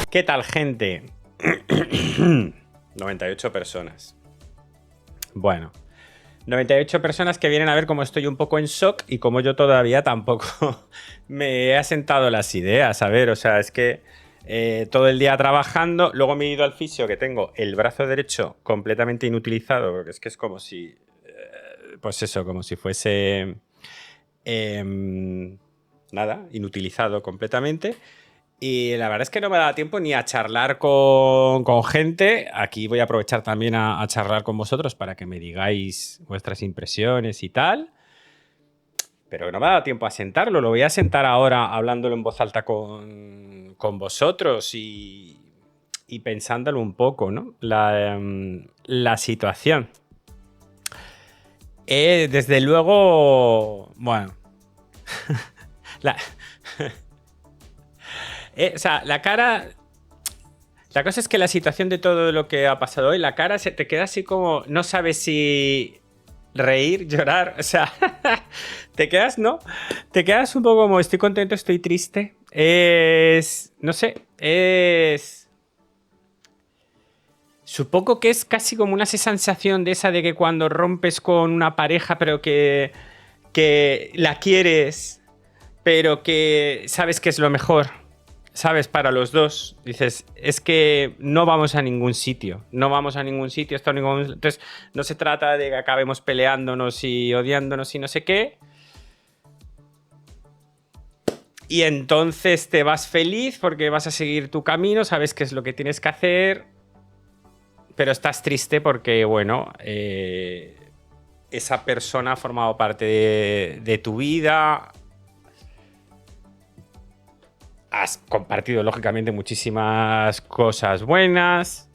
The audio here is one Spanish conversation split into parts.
¿Qué tal, gente? 98 personas. Bueno, 98 personas que vienen a ver cómo estoy un poco en shock y como yo todavía tampoco me he asentado las ideas. A ver, o sea, es que todo el día trabajando, luego me he ido al fisio que tengo el brazo derecho completamente inutilizado, porque es que es como si, pues eso, como si fuese, nada, inutilizado completamente. Y la verdad es que no me da tiempo ni a charlar con gente. Aquí voy a aprovechar también a charlar con vosotros para que me digáis vuestras impresiones y tal. Pero no me ha dado tiempo a sentarlo. Lo voy a sentar ahora hablándolo en voz alta con vosotros y pensándolo un poco, ¿no? La situación. Desde luego, bueno. O sea, la cara... La cosa es que la situación de todo lo que ha pasado hoy, la cara se te queda así como... No sabes si reír, llorar, o sea... te quedas, ¿no? Te quedas un poco como estoy contento, estoy triste. No sé, supongo que es casi como una sensación de esa de que cuando rompes con una pareja pero que la quieres, pero que sabes que es lo mejor. ¿Sabes? Para los dos. Dices, es que no vamos a ningún sitio. No vamos a ningún sitio. Entonces, no se trata de que acabemos peleándonos y odiándonos y no sé qué. Y entonces te vas feliz porque vas a seguir tu camino, sabes qué es lo que tienes que hacer, pero estás triste porque, bueno, esa persona ha formado parte de tu vida. Has compartido, lógicamente, muchísimas cosas buenas.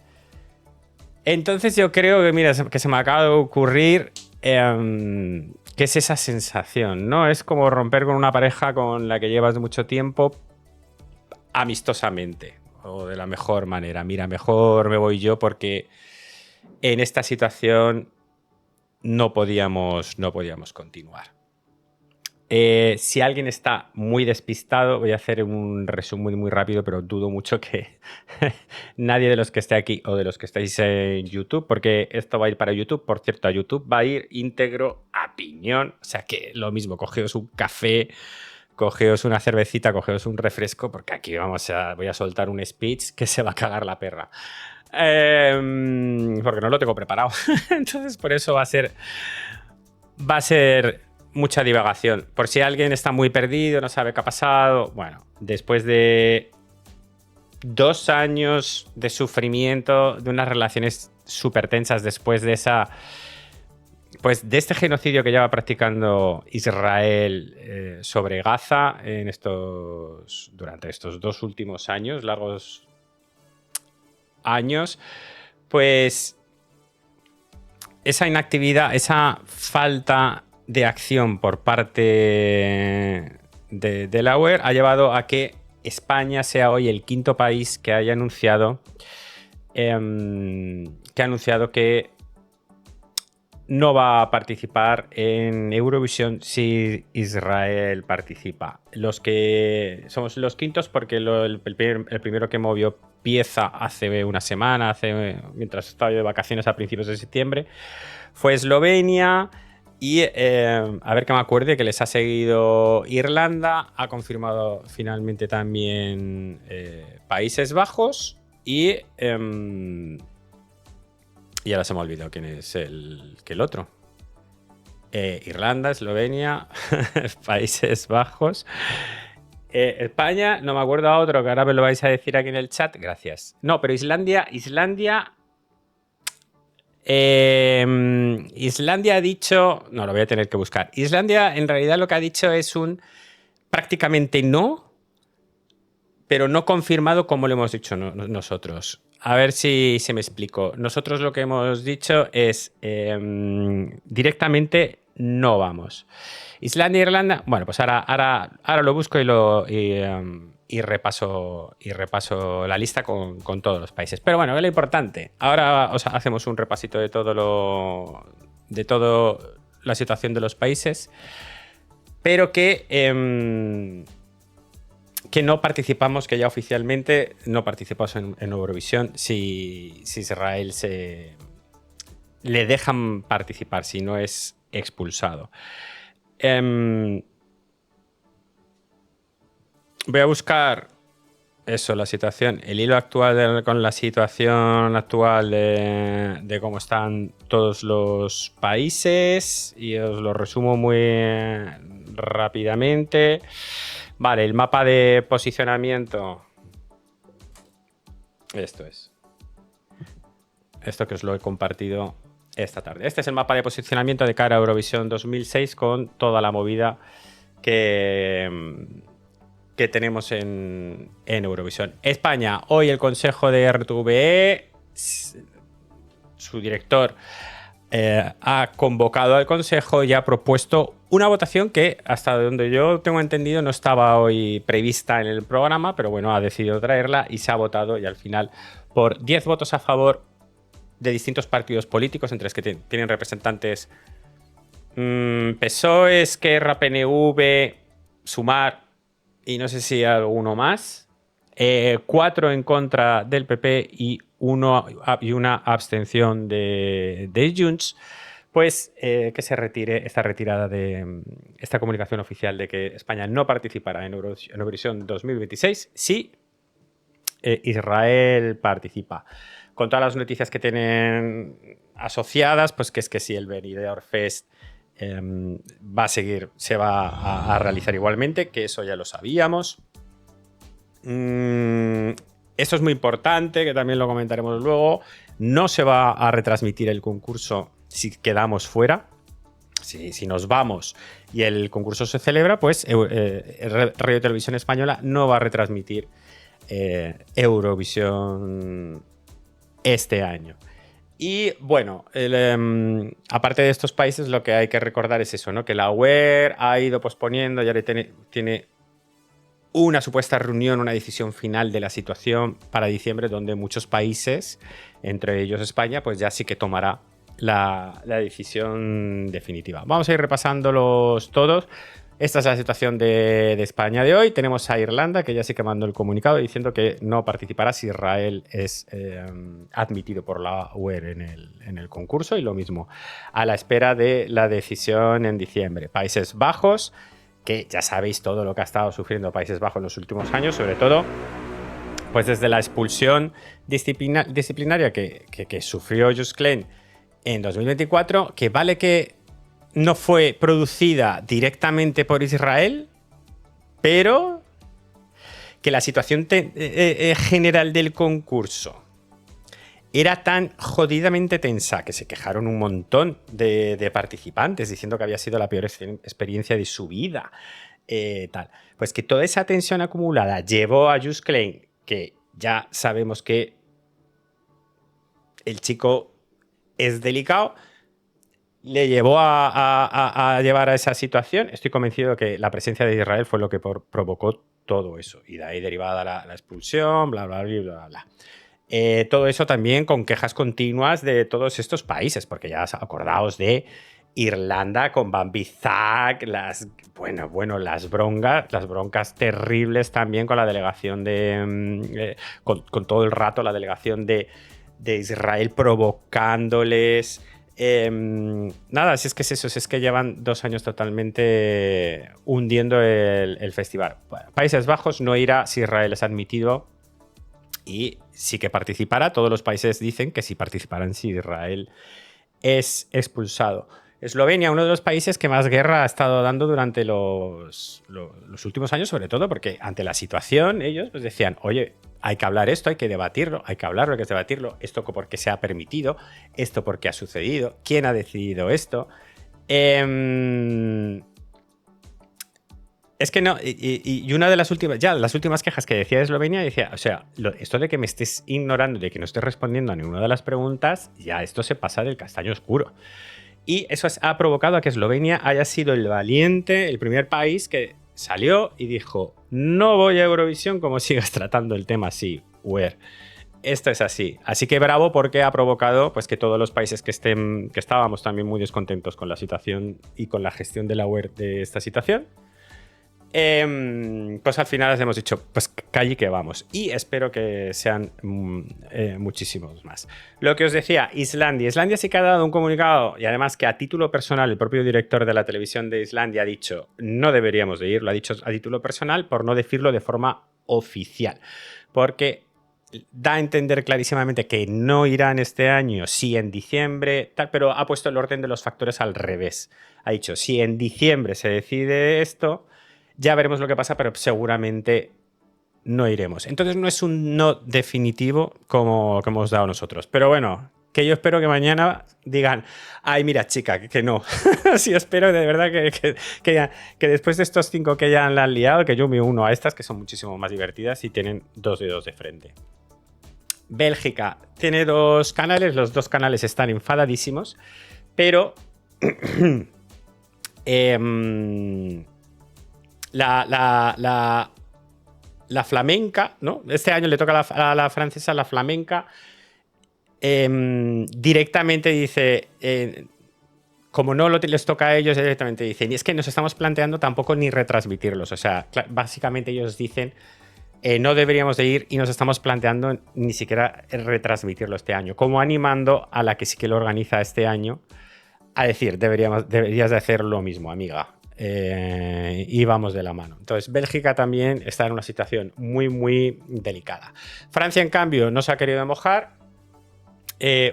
Entonces yo creo que, mira, que se me acaba de ocurrir qué es esa sensación, ¿no? Es como romper con una pareja con la que llevas mucho tiempo amistosamente o de la mejor manera. Mira, mejor me voy yo porque en esta situación no podíamos continuar. Si alguien está muy despistado, voy a hacer un resumen muy rápido, pero dudo mucho que nadie de los que esté aquí o de los que estáis en YouTube, porque esto va a ir para YouTube, por cierto, a YouTube va a ir íntegro a piñón, o sea que lo mismo, cogeos un café, cogeos una cervecita, cogeos un refresco, porque aquí voy a soltar un speech que se va a cagar la perra. Porque no lo tengo preparado. Entonces, por eso va a ser mucha divagación. Por si alguien está muy perdido, no sabe qué ha pasado. Bueno, después de 2 años de sufrimiento, de unas relaciones súper tensas, después de esa... Pues de este genocidio que lleva practicando Israel sobre Gaza durante estos 2 últimos años, largos años, pues esa inactividad, esa falta de acción por parte de Delaware ha llevado a que España sea hoy el 5º país que haya anunciado que no va a participar en Eurovisión si Israel participa. Somos los 5º porque el primero que movió pieza hace una semana, mientras estaba yo de vacaciones a principios de septiembre, fue Eslovenia. Y a ver que me acuerde, que les ha seguido Irlanda, ha confirmado finalmente también Países Bajos y ahora se me ha olvidado quién es el otro. Irlanda, Eslovenia, Países Bajos, España, no me acuerdo a otro, que ahora me lo vais a decir aquí en el chat, gracias. No, pero Islandia ha dicho... No, lo voy a tener que buscar. Islandia, en realidad, lo que ha dicho es prácticamente no, pero no confirmado como lo hemos dicho nosotros. A ver si me explico. Nosotros lo que hemos dicho es directamente no vamos. Islandia e Irlanda... Bueno, pues ahora lo busco y repaso la lista con todos los países. Pero bueno, es lo importante. Ahora hacemos un repasito de toda la situación de los países, pero que que no participamos, que ya oficialmente no participamos en Eurovisión si Israel le dejan participar, si no es expulsado. Voy a buscar eso, la situación, el hilo actual con la situación actual de cómo están todos los países y os lo resumo muy rápidamente. Vale, el mapa de posicionamiento. Esto que os lo he compartido esta tarde. Este es el mapa de posicionamiento de cara a Eurovisión 2006 con toda la movida que tenemos en Eurovisión. España, hoy el Consejo de RTVE, su director ha convocado al Consejo y ha propuesto una votación que, hasta donde yo tengo entendido, no estaba hoy prevista en el programa, pero bueno, ha decidido traerla y se ha votado, y al final, por 10 votos a favor de distintos partidos políticos, entre los que tienen representantes PSOE, Esquerra, PNV, Sumar y no sé si alguno más, 4 en contra del PP y una abstención de Junts, pues que se retire esta retirada de esta comunicación oficial de que España no participará en Eurovisión 2026 si Israel participa. Con todas las noticias que tienen asociadas, pues que es que si el Benidorm Fest va a seguir, se va a realizar igualmente, que eso ya lo sabíamos. Esto es muy importante, que también lo comentaremos luego. No se va a retransmitir el concurso si quedamos fuera. Si nos vamos y el concurso se celebra, pues Radio Televisión Española no va a retransmitir Eurovisión este año. Y bueno, aparte de estos países, lo que hay que recordar es eso, ¿no? Que la UER ha ido posponiendo, ya tiene una supuesta reunión, una decisión final de la situación para diciembre, donde muchos países, entre ellos España, pues ya sí que tomará la decisión definitiva. Vamos a ir repasándolos todos. Esta es la situación de España de hoy. Tenemos a Irlanda, que ya sí que mandó el comunicado diciendo que no participará si Israel es admitido por la UER en el concurso, y lo mismo, a la espera de la decisión en diciembre. Países Bajos, que ya sabéis todo lo que ha estado sufriendo Países Bajos en los últimos años, sobre todo pues desde la expulsión disciplinaria que sufrió Just Klein en 2024, que vale que no fue producida directamente por Israel, pero que la situación general del concurso era tan jodidamente tensa que se quejaron un montón de participantes diciendo que había sido la peor experiencia de su vida. Tal. Pues que toda esa tensión acumulada llevó a Just Klein, que ya sabemos que el chico es delicado, le llevó a llevar a esa situación. Estoy convencido de que la presencia de Israel fue lo que provocó todo eso, y de ahí derivada la expulsión, bla, bla, bla, bla, bla. Todo eso también con quejas continuas de todos estos países, porque ya acordaos de Irlanda con Bambi Zak, las broncas terribles también con la delegación con todo el rato la delegación de Israel provocándoles. Nada, si es que es eso, si es que llevan 2 años totalmente hundiendo el festival. Bueno, Países Bajos no irá si Israel es admitido, y sí que participará. Todos los países dicen que sí participarán si Israel es expulsado. Eslovenia, uno de los países que más guerra ha estado dando durante los últimos años, sobre todo porque ante la situación ellos pues decían, oye, hay que hablar esto, hay que debatirlo, hay que hablarlo, hay que debatirlo, esto porque se ha permitido, esto porque ha sucedido, quién ha decidido esto. Es que no, y una de las últimas quejas que decía de Eslovenia, decía, o sea, esto de que me estés ignorando, de que no estés respondiendo a ninguna de las preguntas, ya esto se pasa del castaño oscuro. Y eso ha provocado a que Eslovenia haya sido el valiente, el primer país que salió y dijo, no voy a Eurovisión como sigas tratando el tema así, UER. Esto es así. Así que bravo, porque ha provocado pues, que todos los países que estábamos también muy descontentos con la situación y con la gestión de la UER de esta situación, Pues al final les hemos dicho, pues calle que vamos. Y espero que sean muchísimos más. Lo que os decía, Islandia. Islandia sí que ha dado un comunicado, y además que a título personal el propio director de la televisión de Islandia ha dicho, no deberíamos de ir, lo ha dicho a título personal por no decirlo de forma oficial. Porque da a entender clarísimamente que no irán este año, sí en diciembre, tal, pero ha puesto el orden de los factores al revés. Ha dicho, si en diciembre se decide esto, ya veremos lo que pasa, pero seguramente no iremos. Entonces no es un no definitivo como hemos dado nosotros. Pero bueno, que yo espero que mañana digan, ay, mira, chica, que no. Sí, espero de verdad que después de estos 5 que ya la han liado, que yo me uno a estas, que son muchísimo más divertidas y tienen 2 dedos de frente. Bélgica tiene 2 canales, los 2 canales están enfadadísimos, pero la flamenca, ¿no? Este año le toca a la francesa la flamenca. Directamente dice, como no les toca a ellos, directamente dicen, y es que nos estamos planteando tampoco ni retransmitirlos. O sea, básicamente ellos dicen, no deberíamos de ir y nos estamos planteando ni siquiera retransmitirlo este año. Como animando a la que sí que lo organiza este año a decir, deberías de hacer lo mismo, amiga. Y vamos de la mano. Entonces, Bélgica también está en una situación muy, muy delicada. Francia, en cambio, no se ha querido mojar.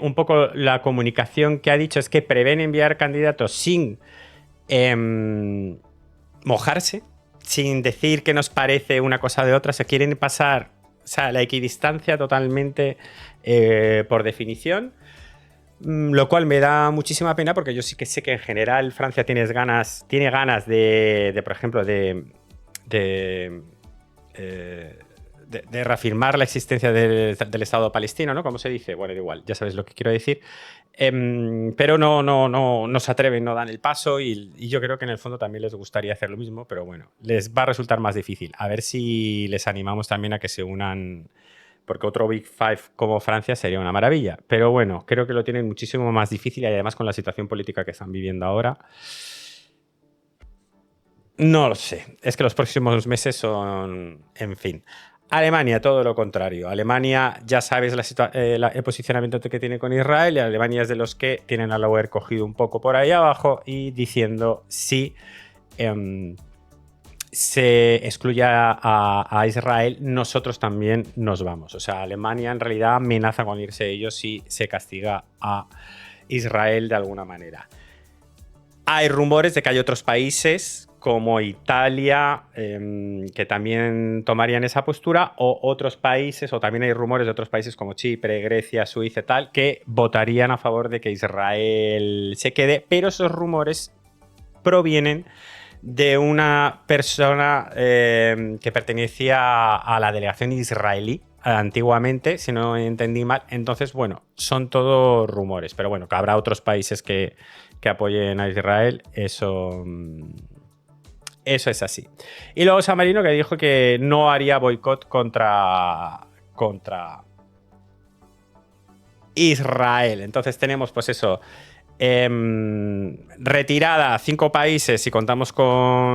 Un poco la comunicación que ha dicho es que prevén enviar candidatos sin mojarse, sin decir que nos parece una cosa de otra. Se quieren pasar, o sea, la equidistancia totalmente por definición. Lo cual me da muchísima pena porque yo sí que sé que en general Francia tiene ganas de por ejemplo, de reafirmar la existencia del Estado palestino, ¿no? ¿Cómo se dice? Bueno, da igual, ya sabes lo que quiero decir. Pero no se atreven, no dan el paso y yo creo que en el fondo también les gustaría hacer lo mismo, pero bueno, les va a resultar más difícil. A ver si les animamos también a que se unan, porque otro Big Five como Francia sería una maravilla. Pero bueno, creo que lo tienen muchísimo más difícil y además con la situación política que están viviendo ahora. No lo sé. Es que los próximos meses son... En fin. Alemania, todo lo contrario. Alemania, ya sabes el posicionamiento que tiene con Israel, y Alemania es de los que tienen a la UER cogido un poco por ahí abajo y diciendo sí... se excluya a Israel, nosotros también nos vamos. O sea, Alemania en realidad amenaza con irse ellos si se castiga a Israel de alguna manera. Hay rumores de que hay otros países como Italia que también tomarían esa postura, o otros países, o también hay rumores de otros países como Chipre, Grecia, Suiza y tal, que votarían a favor de que Israel se quede, pero esos rumores provienen de una persona que pertenecía a la delegación israelí antiguamente, si no entendí mal. Entonces, bueno, son todos rumores, pero bueno, que habrá otros países que apoyen a Israel, eso es así. Y luego San Marino, que dijo que no haría boicot contra Israel. Entonces tenemos, pues eso, retirada 5 países si contamos con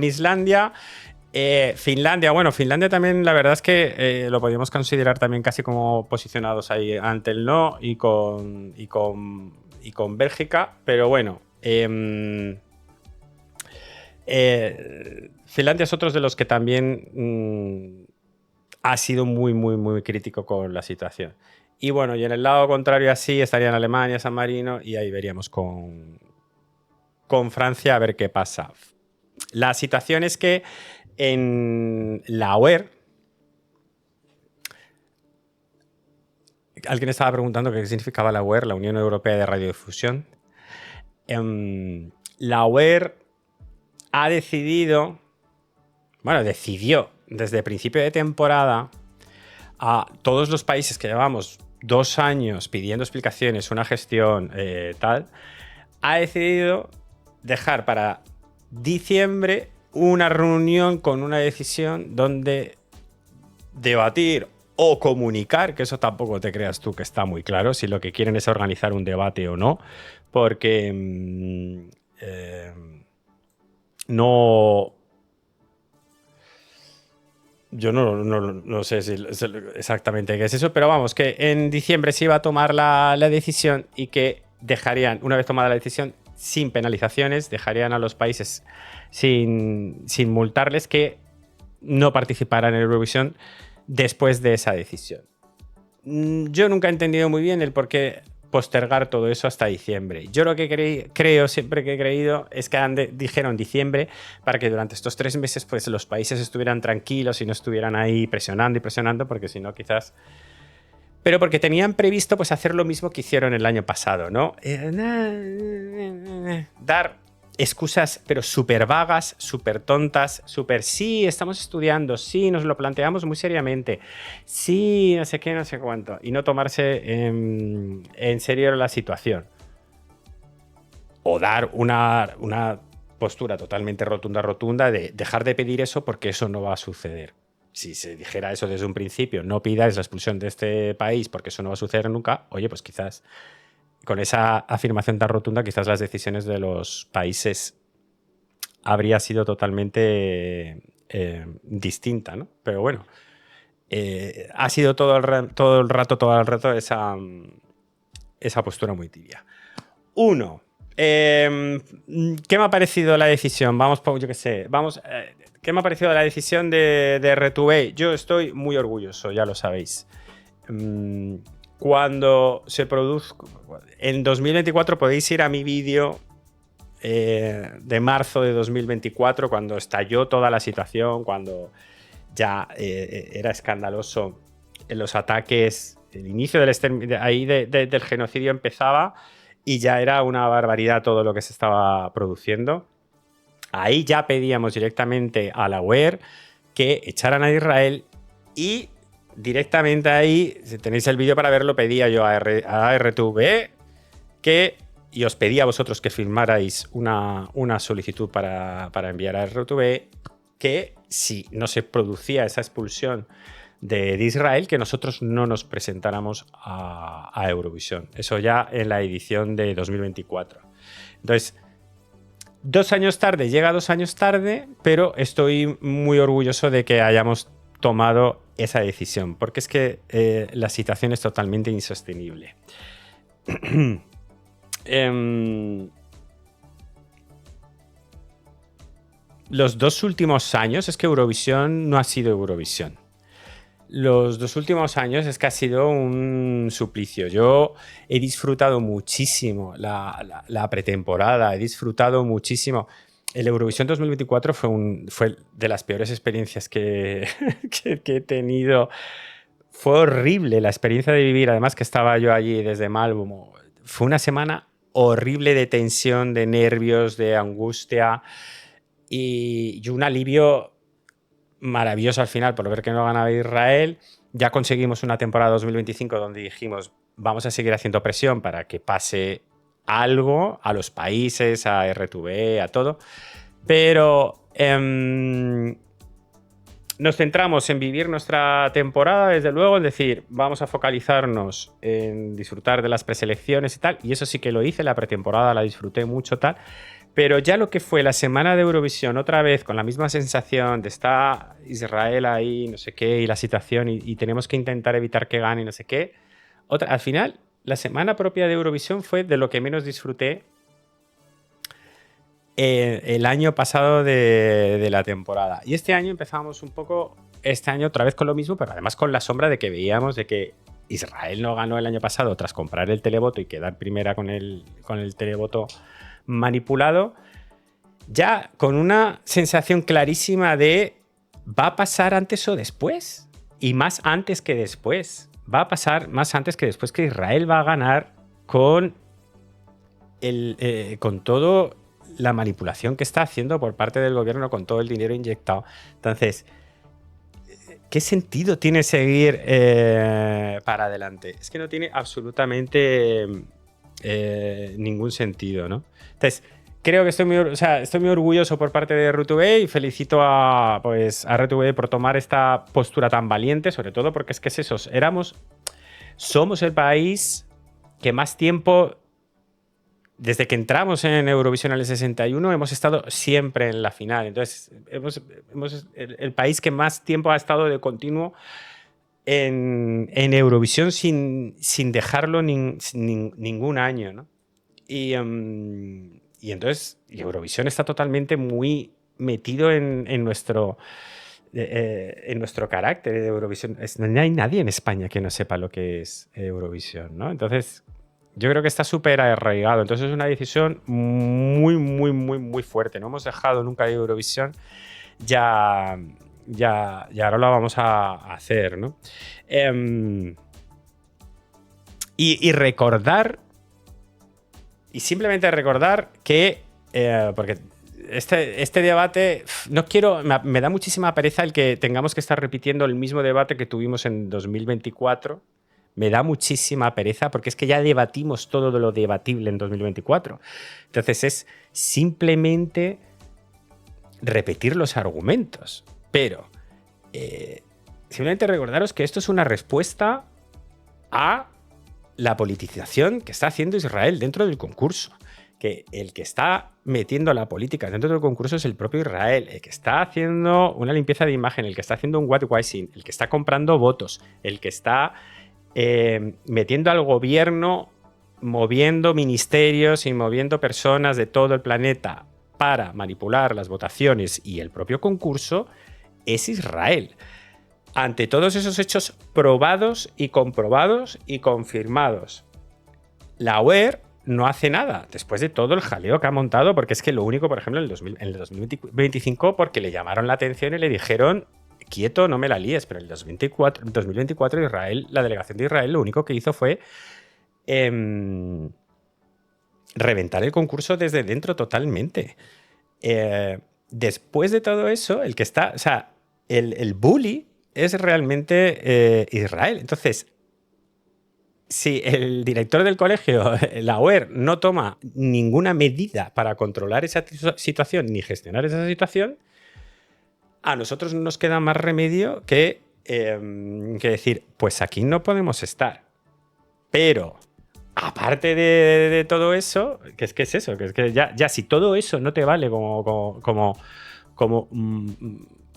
Islandia. Finlandia, bueno, Finlandia también la verdad es que lo podríamos considerar también casi como posicionados ahí ante el no, y con Bélgica, pero bueno, Finlandia es otro de los que también ha sido muy, muy, muy crítico con la situación. Y bueno, y en el lado contrario así estarían Alemania, San Marino, y ahí veríamos con Francia a ver qué pasa. La situación es que en la UER, alguien estaba preguntando qué significaba la UER, la Unión Europea de Radiodifusión. La UER ha decidió desde principio de temporada a todos los países que llevamos 2 años pidiendo explicaciones, una gestión tal, ha decidido dejar para diciembre una reunión con una decisión donde debatir o comunicar, que eso tampoco te creas tú que está muy claro, si lo que quieren es organizar un debate o no, porque no... Yo no sé exactamente qué es eso, pero vamos, que en diciembre se iba a tomar la decisión y que dejarían, una vez tomada la decisión, sin penalizaciones, dejarían a los países sin multarles que no participaran en Eurovisión después de esa decisión. Yo nunca he entendido muy bien el por qué postergar todo eso hasta diciembre. Yo lo que creo, siempre que he creído, es que dijeron diciembre para que durante estos 3 meses pues, los países estuvieran tranquilos y no estuvieran ahí presionando y presionando, porque si no quizás... Pero porque tenían previsto pues, hacer lo mismo que hicieron el año pasado, ¿no? Dar excusas, pero súper vagas, súper tontas, súper sí, estamos estudiando, sí, nos lo planteamos muy seriamente, sí, no sé qué, no sé cuánto, y no tomarse en serio la situación. O dar una postura totalmente rotunda de dejar de pedir eso porque eso no va a suceder. Si se dijera eso desde un principio, no pidáis la expulsión de este país porque eso no va a suceder nunca, oye, pues quizás con esa afirmación tan rotunda, quizás las decisiones de los países habría sido totalmente distinta, ¿no? Pero bueno, ha sido todo el rato esa postura muy tibia. Uno, ¿qué me ha parecido la decisión? Vamos, yo qué sé, ¿qué me ha parecido la decisión de R2B? Yo estoy muy orgulloso, ya lo sabéis. Cuando se produzca en 2024 podéis ir a mi vídeo de marzo de 2024, cuando estalló toda la situación, cuando ya era escandaloso en los ataques, el inicio del genocidio empezaba y ya era una barbaridad todo lo que se estaba produciendo. Ahí ya pedíamos directamente a la UER que echaran a Israel y directamente ahí, si tenéis el vídeo para verlo, pedía yo a R2B y os pedía a vosotros que firmarais una solicitud para enviar a R2B que si no se producía esa expulsión de Israel, que nosotros no nos presentáramos a Eurovisión. Eso ya en la edición de 2024. Entonces, 2 años tarde, llega 2 años tarde, pero estoy muy orgulloso de que hayamos tomado esa decisión, porque es que la situación es totalmente insostenible. Los 2 últimos años es que Eurovisión no ha sido Eurovisión. Los 2 últimos años es que ha sido un suplicio. Yo he disfrutado muchísimo la pretemporada, he disfrutado muchísimo. El Eurovisión 2024 fue de las peores experiencias que he tenido. Fue horrible la experiencia de vivir, además que estaba yo allí desde Malmo. Fue una semana horrible de tensión, de nervios, de angustia y un alivio maravilloso al final por ver que no ganaba Israel. Ya conseguimos una temporada 2025 donde dijimos vamos a seguir haciendo presión para que pase algo a los países, a R2B, a todo. Pero nos centramos en vivir nuestra temporada, desde luego, es decir, vamos a focalizarnos en disfrutar de las preselecciones y tal, y eso sí que lo hice, la pretemporada la disfruté mucho, tal, pero ya lo que fue la semana de Eurovisión, otra vez con la misma sensación de estar Israel ahí, no sé qué, y la situación, y tenemos que intentar evitar que gane, no sé qué, al final, la semana propia de Eurovisión fue de lo que menos disfruté el año pasado de la temporada. Y este año empezamos un poco, otra vez con lo mismo, pero además con la sombra de que veíamos de que Israel no ganó el año pasado tras comprar el televoto y quedar primera con el televoto manipulado, ya con una sensación clarísima de va a pasar antes o después, y más antes que después. Va a pasar más antes que después, que Israel va a ganar con todo la manipulación que está haciendo por parte del gobierno con todo el dinero inyectado. Entonces, ¿qué sentido tiene seguir para adelante? Es que no tiene absolutamente ningún sentido, ¿no? Entonces, creo que estoy muy orgulloso por parte de R2B y felicito a R2B por tomar esta postura tan valiente, sobre todo porque es que es eso, somos el país que más tiempo desde que entramos en Eurovisión en el 61 hemos estado siempre en la final. Entonces, el país que más tiempo ha estado de continuo en Eurovisión sin dejarlo ningún año, ¿no? Y entonces Eurovisión está totalmente muy metido en nuestro carácter de Eurovisión. No hay nadie en España que no sepa lo que es Eurovisión, ¿no? Entonces, yo creo que está súper arraigado. Entonces, es una decisión muy, muy, muy, muy fuerte. No hemos dejado nunca de Eurovisión. Ya ahora lo vamos a hacer, ¿no? Y recordar, y simplemente recordar que, porque este debate, no quiero, me da muchísima pereza el que tengamos que estar repitiendo el mismo debate que tuvimos en 2024. Me da muchísima pereza porque es que ya debatimos todo de lo debatible en 2024. Entonces es simplemente repetir los argumentos. Pero simplemente recordaros que esto es una respuesta a la politización que está haciendo Israel dentro del concurso. Que el que está metiendo la política dentro del concurso es el propio Israel, el que está haciendo una limpieza de imagen, el que está haciendo un whitewashing, el que está comprando votos, el que está metiendo al gobierno, moviendo ministerios y moviendo personas de todo el planeta para manipular las votaciones y el propio concurso, es Israel. Ante todos esos hechos probados y comprobados y confirmados, la UER no hace nada después de todo el jaleo que ha montado, porque es que lo único, por ejemplo, en el 2025, porque le llamaron la atención y le dijeron quieto, no me la líes, pero en el 2024 Israel, la delegación de Israel, lo único que hizo fue reventar el concurso desde dentro totalmente. Después de todo eso, el que está, o sea, el bully es realmente Israel. Entonces, si el director del colegio, la UER, no toma ninguna medida para controlar esa situación ni gestionar esa situación, a nosotros no nos queda más remedio que decir, pues aquí no podemos estar. Pero, aparte de todo eso, que es eso, que es que ya si todo eso no te vale como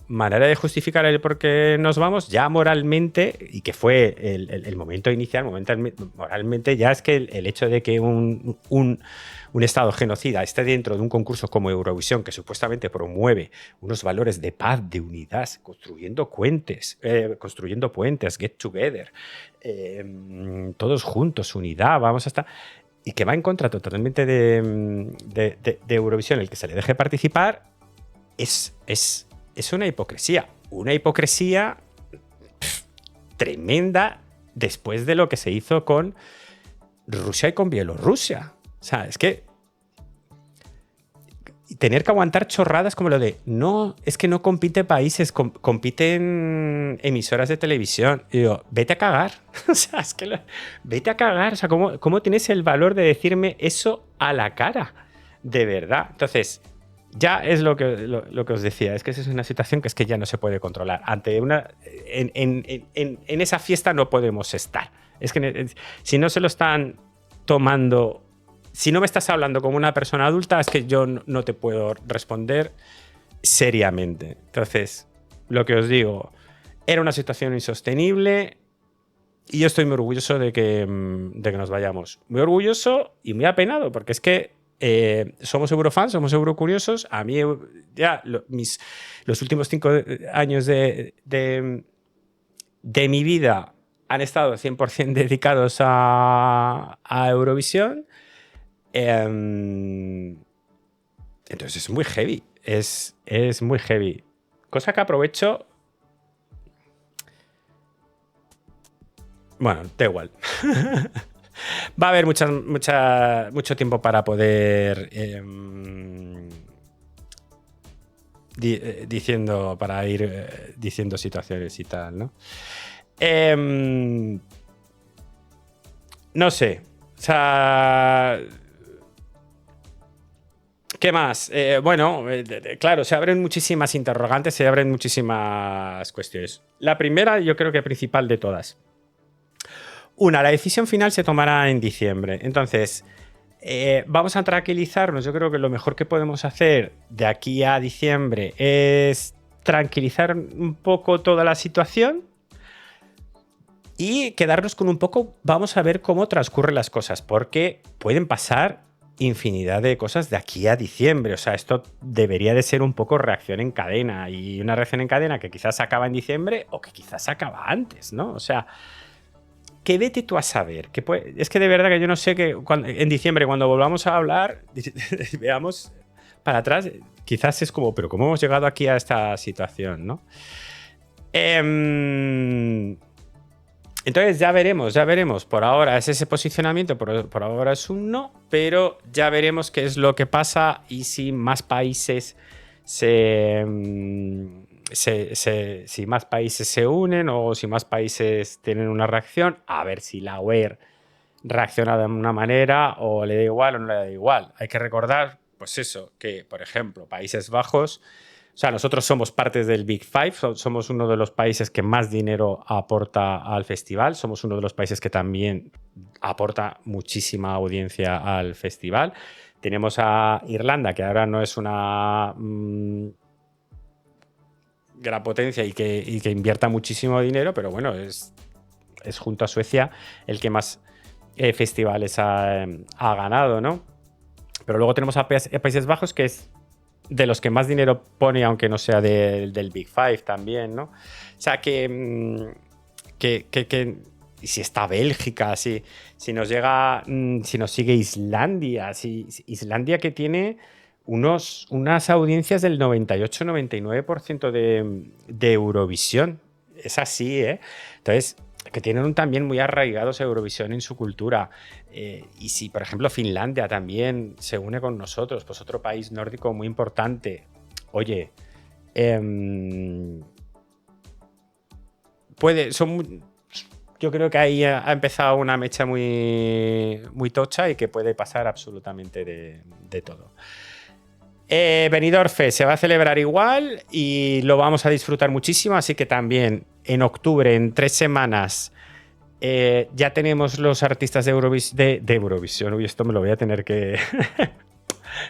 manera de justificar el por qué nos vamos, ya moralmente, y que fue el momento inicial, moralmente ya es que el hecho de que un Estado genocida esté dentro de un concurso como Eurovisión, que supuestamente promueve unos valores de paz, de unidad, construyendo puentes, get together, todos juntos, unidad, vamos a estar... Y que va en contra totalmente de Eurovisión, el que se le deje participar, es una hipocresía. Una hipocresía tremenda después de lo que se hizo con Rusia y con Bielorrusia. O sea, es que tener que aguantar chorradas como lo de no, es que no compite países, compiten emisoras de televisión. Y digo, vete a cagar. O sea, es que vete a cagar. O sea, ¿cómo tienes el valor de decirme eso a la cara? De verdad. Entonces, ya es lo que os decía, es que esa es una situación que es que ya no se puede controlar. Ante en esa fiesta no podemos estar. Es que si no se lo están tomando, si no me estás hablando como una persona adulta, es que yo no te puedo responder seriamente. Entonces, lo que os digo, era una situación insostenible y yo estoy muy orgulloso de que nos vayamos. Muy orgulloso y muy apenado, porque es que somos eurofans, somos eurocuriosos. A mí ya los últimos 5 años de mi vida han estado 100% dedicados a Eurovisión. Entonces es muy heavy. Es muy heavy. Cosa que aprovecho. Bueno, da igual. Va a haber mucho tiempo para poder para ir diciendo situaciones y tal, ¿no? No sé. O sea, ¿qué más? Bueno, claro, se abren muchísimas interrogantes, se abren muchísimas cuestiones. La primera, yo creo que principal de todas. La decisión final se tomará en diciembre. Entonces, Vamos a tranquilizarnos. Yo creo que lo mejor que podemos hacer de aquí a diciembre es tranquilizar un poco toda la situación y quedarnos con un poco, vamos a ver cómo transcurren las cosas, porque pueden pasar infinidad de cosas de aquí a diciembre. O sea, esto debería de ser un poco reacción en cadena, y una reacción en cadena que quizás acaba en diciembre o que quizás acaba antes, ¿no? O sea, que vete tú a saber. Es que de verdad que yo no sé que en diciembre, cuando volvamos a hablar, veamos para atrás, quizás es como, pero ¿cómo hemos llegado aquí a esta situación, no? Entonces ya veremos, ya veremos. Por ahora es ese posicionamiento, por ahora es un no, pero ya veremos qué es lo que pasa y si más países si más países se unen o si más países tienen una reacción, a ver si la UE reacciona de una manera o le da igual o no le da igual. Hay que recordar, pues eso, que por ejemplo, Países Bajos, o sea, nosotros somos parte del Big Five, somos uno de los países que más dinero aporta al festival, somos uno de los países que también aporta muchísima audiencia al festival. Tenemos a Irlanda, que ahora no es una gran potencia y que invierta muchísimo dinero, pero bueno, es junto a Suecia el que más festivales ha ganado, ¿no? Pero luego tenemos a Países Bajos, que es de los que más dinero pone, aunque no sea del Big Five también, ¿no? O sea, que si está Bélgica, si nos llega, si nos sigue Islandia, Islandia, que tiene unas audiencias del 98-99% de Eurovisión. Es así, ¿eh? Entonces, que tienen también muy arraigados a Eurovisión en su cultura. Y si, por ejemplo, Finlandia también se une con nosotros, pues otro país nórdico muy importante. Oye, yo creo que ahí ha empezado una mecha muy, muy tocha y que puede pasar absolutamente de todo. Benidorm Fest se va a celebrar igual y lo vamos a disfrutar muchísimo, así que también en octubre, en 3 semanas, ya tenemos los artistas de Eurovisión. Uy, esto me lo voy a tener que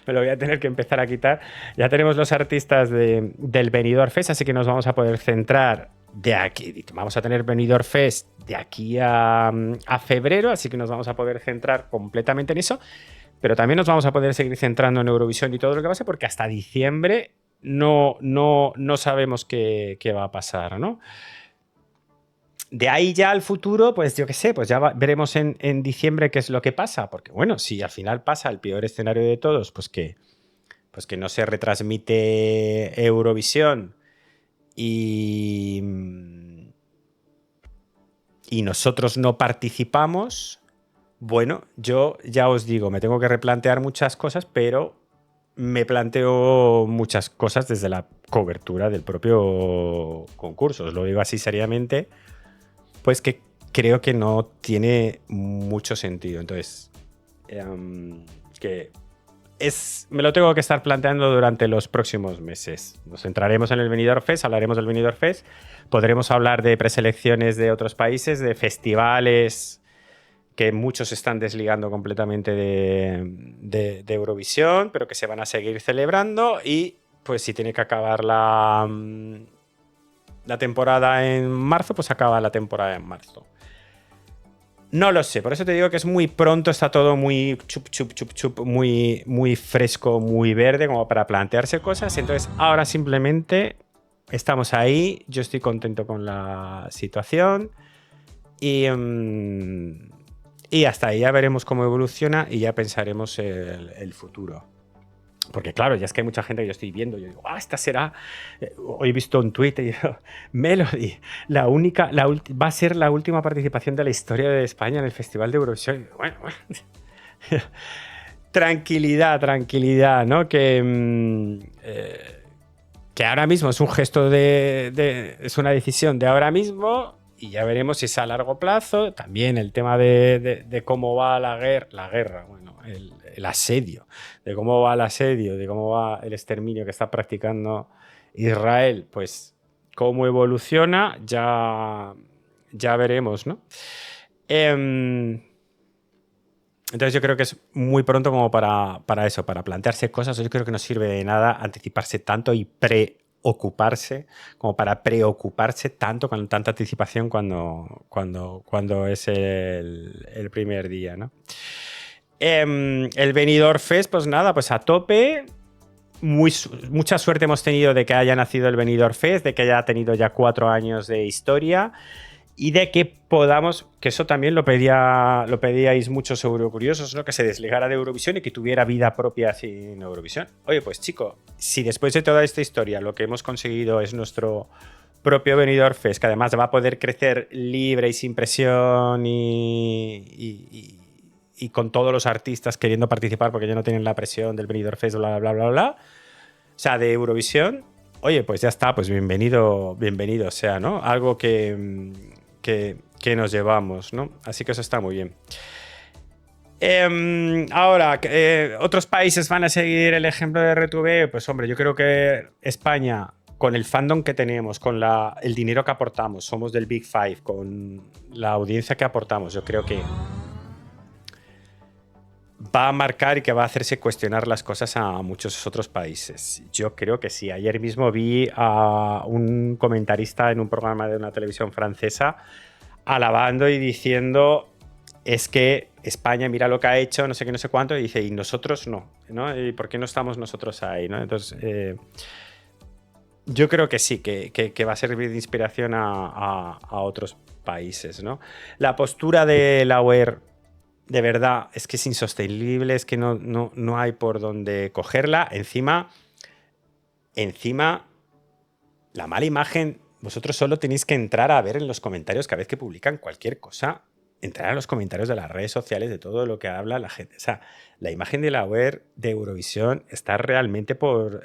me lo voy a tener que empezar a quitar. Ya tenemos los artistas del Benidorm Fest, así que nos vamos a poder centrar de aquí. Vamos a tener Benidorm Fest de aquí a febrero, así que nos vamos a poder centrar completamente en eso. Pero también nos vamos a poder seguir centrando en Eurovisión y todo lo que pase, porque hasta diciembre no sabemos qué va a pasar, ¿no? De ahí ya al futuro, pues yo qué sé, pues ya veremos en diciembre qué es lo que pasa. Porque bueno, si al final pasa el peor escenario de todos, pues que no se retransmite Eurovisión y nosotros no participamos. Bueno, yo ya os digo, me tengo que replantear muchas cosas, pero me planteo muchas cosas desde la cobertura del propio concurso. Os lo digo así seriamente, pues que creo que no tiene mucho sentido. Entonces, me lo tengo que estar planteando durante los próximos meses. Nos centraremos en el Benidorm Fest, hablaremos del Benidorm Fest, podremos hablar de preselecciones de otros países, de festivales que muchos están desligando completamente de Eurovisión, pero que se van a seguir celebrando, y pues si tiene que acabar la temporada en marzo, pues acaba la temporada en marzo. No lo sé, por eso te digo que es muy pronto, está todo muy muy, muy fresco, muy verde, como para plantearse cosas. Entonces ahora simplemente estamos ahí, yo estoy contento con la situación y hasta ahí ya veremos cómo evoluciona y ya pensaremos el futuro. Porque claro, ya es que hay mucha gente que yo estoy viendo, yo digo, esta será, hoy he visto un tuit y digo, Melody, va a ser la última participación de la historia de España en el Festival de Eurovisión. Bueno. Tranquilidad, ¿no? Que ahora mismo es un gesto es una decisión de ahora mismo, y ya veremos si es a largo plazo. También el tema de cómo va la guerra, bueno, el asedio, de cómo va el asedio, de cómo va el exterminio que está practicando Israel, pues cómo evoluciona, ya veremos, ¿no? Entonces yo creo que es muy pronto como para eso, para plantearse cosas. Yo creo que no sirve de nada anticiparse tanto y preocuparse, como para preocuparse tanto con tanta anticipación cuando es el primer día, ¿no? El Benidorm Fest, pues nada, pues a tope. Mucha suerte hemos tenido de que haya nacido el Benidorm Fest, de que haya tenido ya 4 años de historia y de que podamos, que eso también lo pedíais muchos eurocuriosos, ¿no? Que se desligara de Eurovisión y que tuviera vida propia sin Eurovisión. Oye, pues chico, si después de toda esta historia lo que hemos conseguido es nuestro propio Benidorm Fest, que además va a poder crecer libre y sin presión y con todos los artistas queriendo participar porque ya no tienen la presión del Benidorm Fest, bla, bla, bla, bla, o sea, de Eurovisión, oye, pues ya está, pues bienvenido sea, ¿no? Algo que nos llevamos, ¿no? Así que eso está muy bien. Ahora, ¿otros países van a seguir el ejemplo de RTV? Pues hombre, yo creo que España, con el fandom que tenemos, con el dinero que aportamos, somos del Big Five, con la audiencia que aportamos, yo creo que va a marcar y que va a hacerse cuestionar las cosas a muchos otros países. Yo creo que sí. Ayer mismo vi a un comentarista en un programa de una televisión francesa alabando y diciendo es que España mira lo que ha hecho, no sé qué, no sé cuánto, y dice, y nosotros no, ¿no? ¿Y por qué no estamos nosotros ahí, ¿no? Entonces, yo creo que sí, que va a servir de inspiración a otros países, ¿no? La postura de la UER de verdad, es que es insostenible, es que no hay por dónde cogerla. Encima, la mala imagen, vosotros solo tenéis que entrar a ver en los comentarios cada vez que publican cualquier cosa, entrar a los comentarios de las redes sociales, de todo lo que habla la gente. O sea, la imagen de la web de Eurovisión está realmente por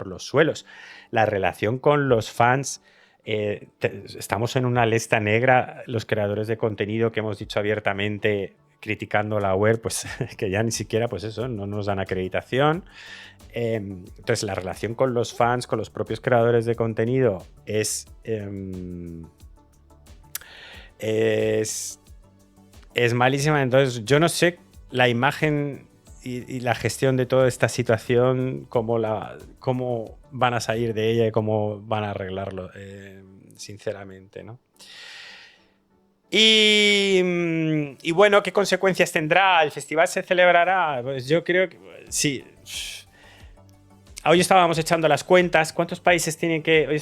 los suelos. La relación con los fans... estamos en una lista negra, los creadores de contenido que hemos dicho abiertamente criticando la web, pues que ya ni siquiera, pues eso, no nos dan acreditación. Entonces, la relación con los fans, con los propios creadores de contenido es malísima. Entonces, yo no sé la imagen y la gestión de toda esta situación, cómo van a salir de ella y cómo van a arreglarlo, sinceramente, ¿no? Y bueno, ¿qué consecuencias tendrá? ¿El festival se celebrará? Pues yo creo que sí. Hoy estábamos echando las cuentas. ¿Cuántos países tienen que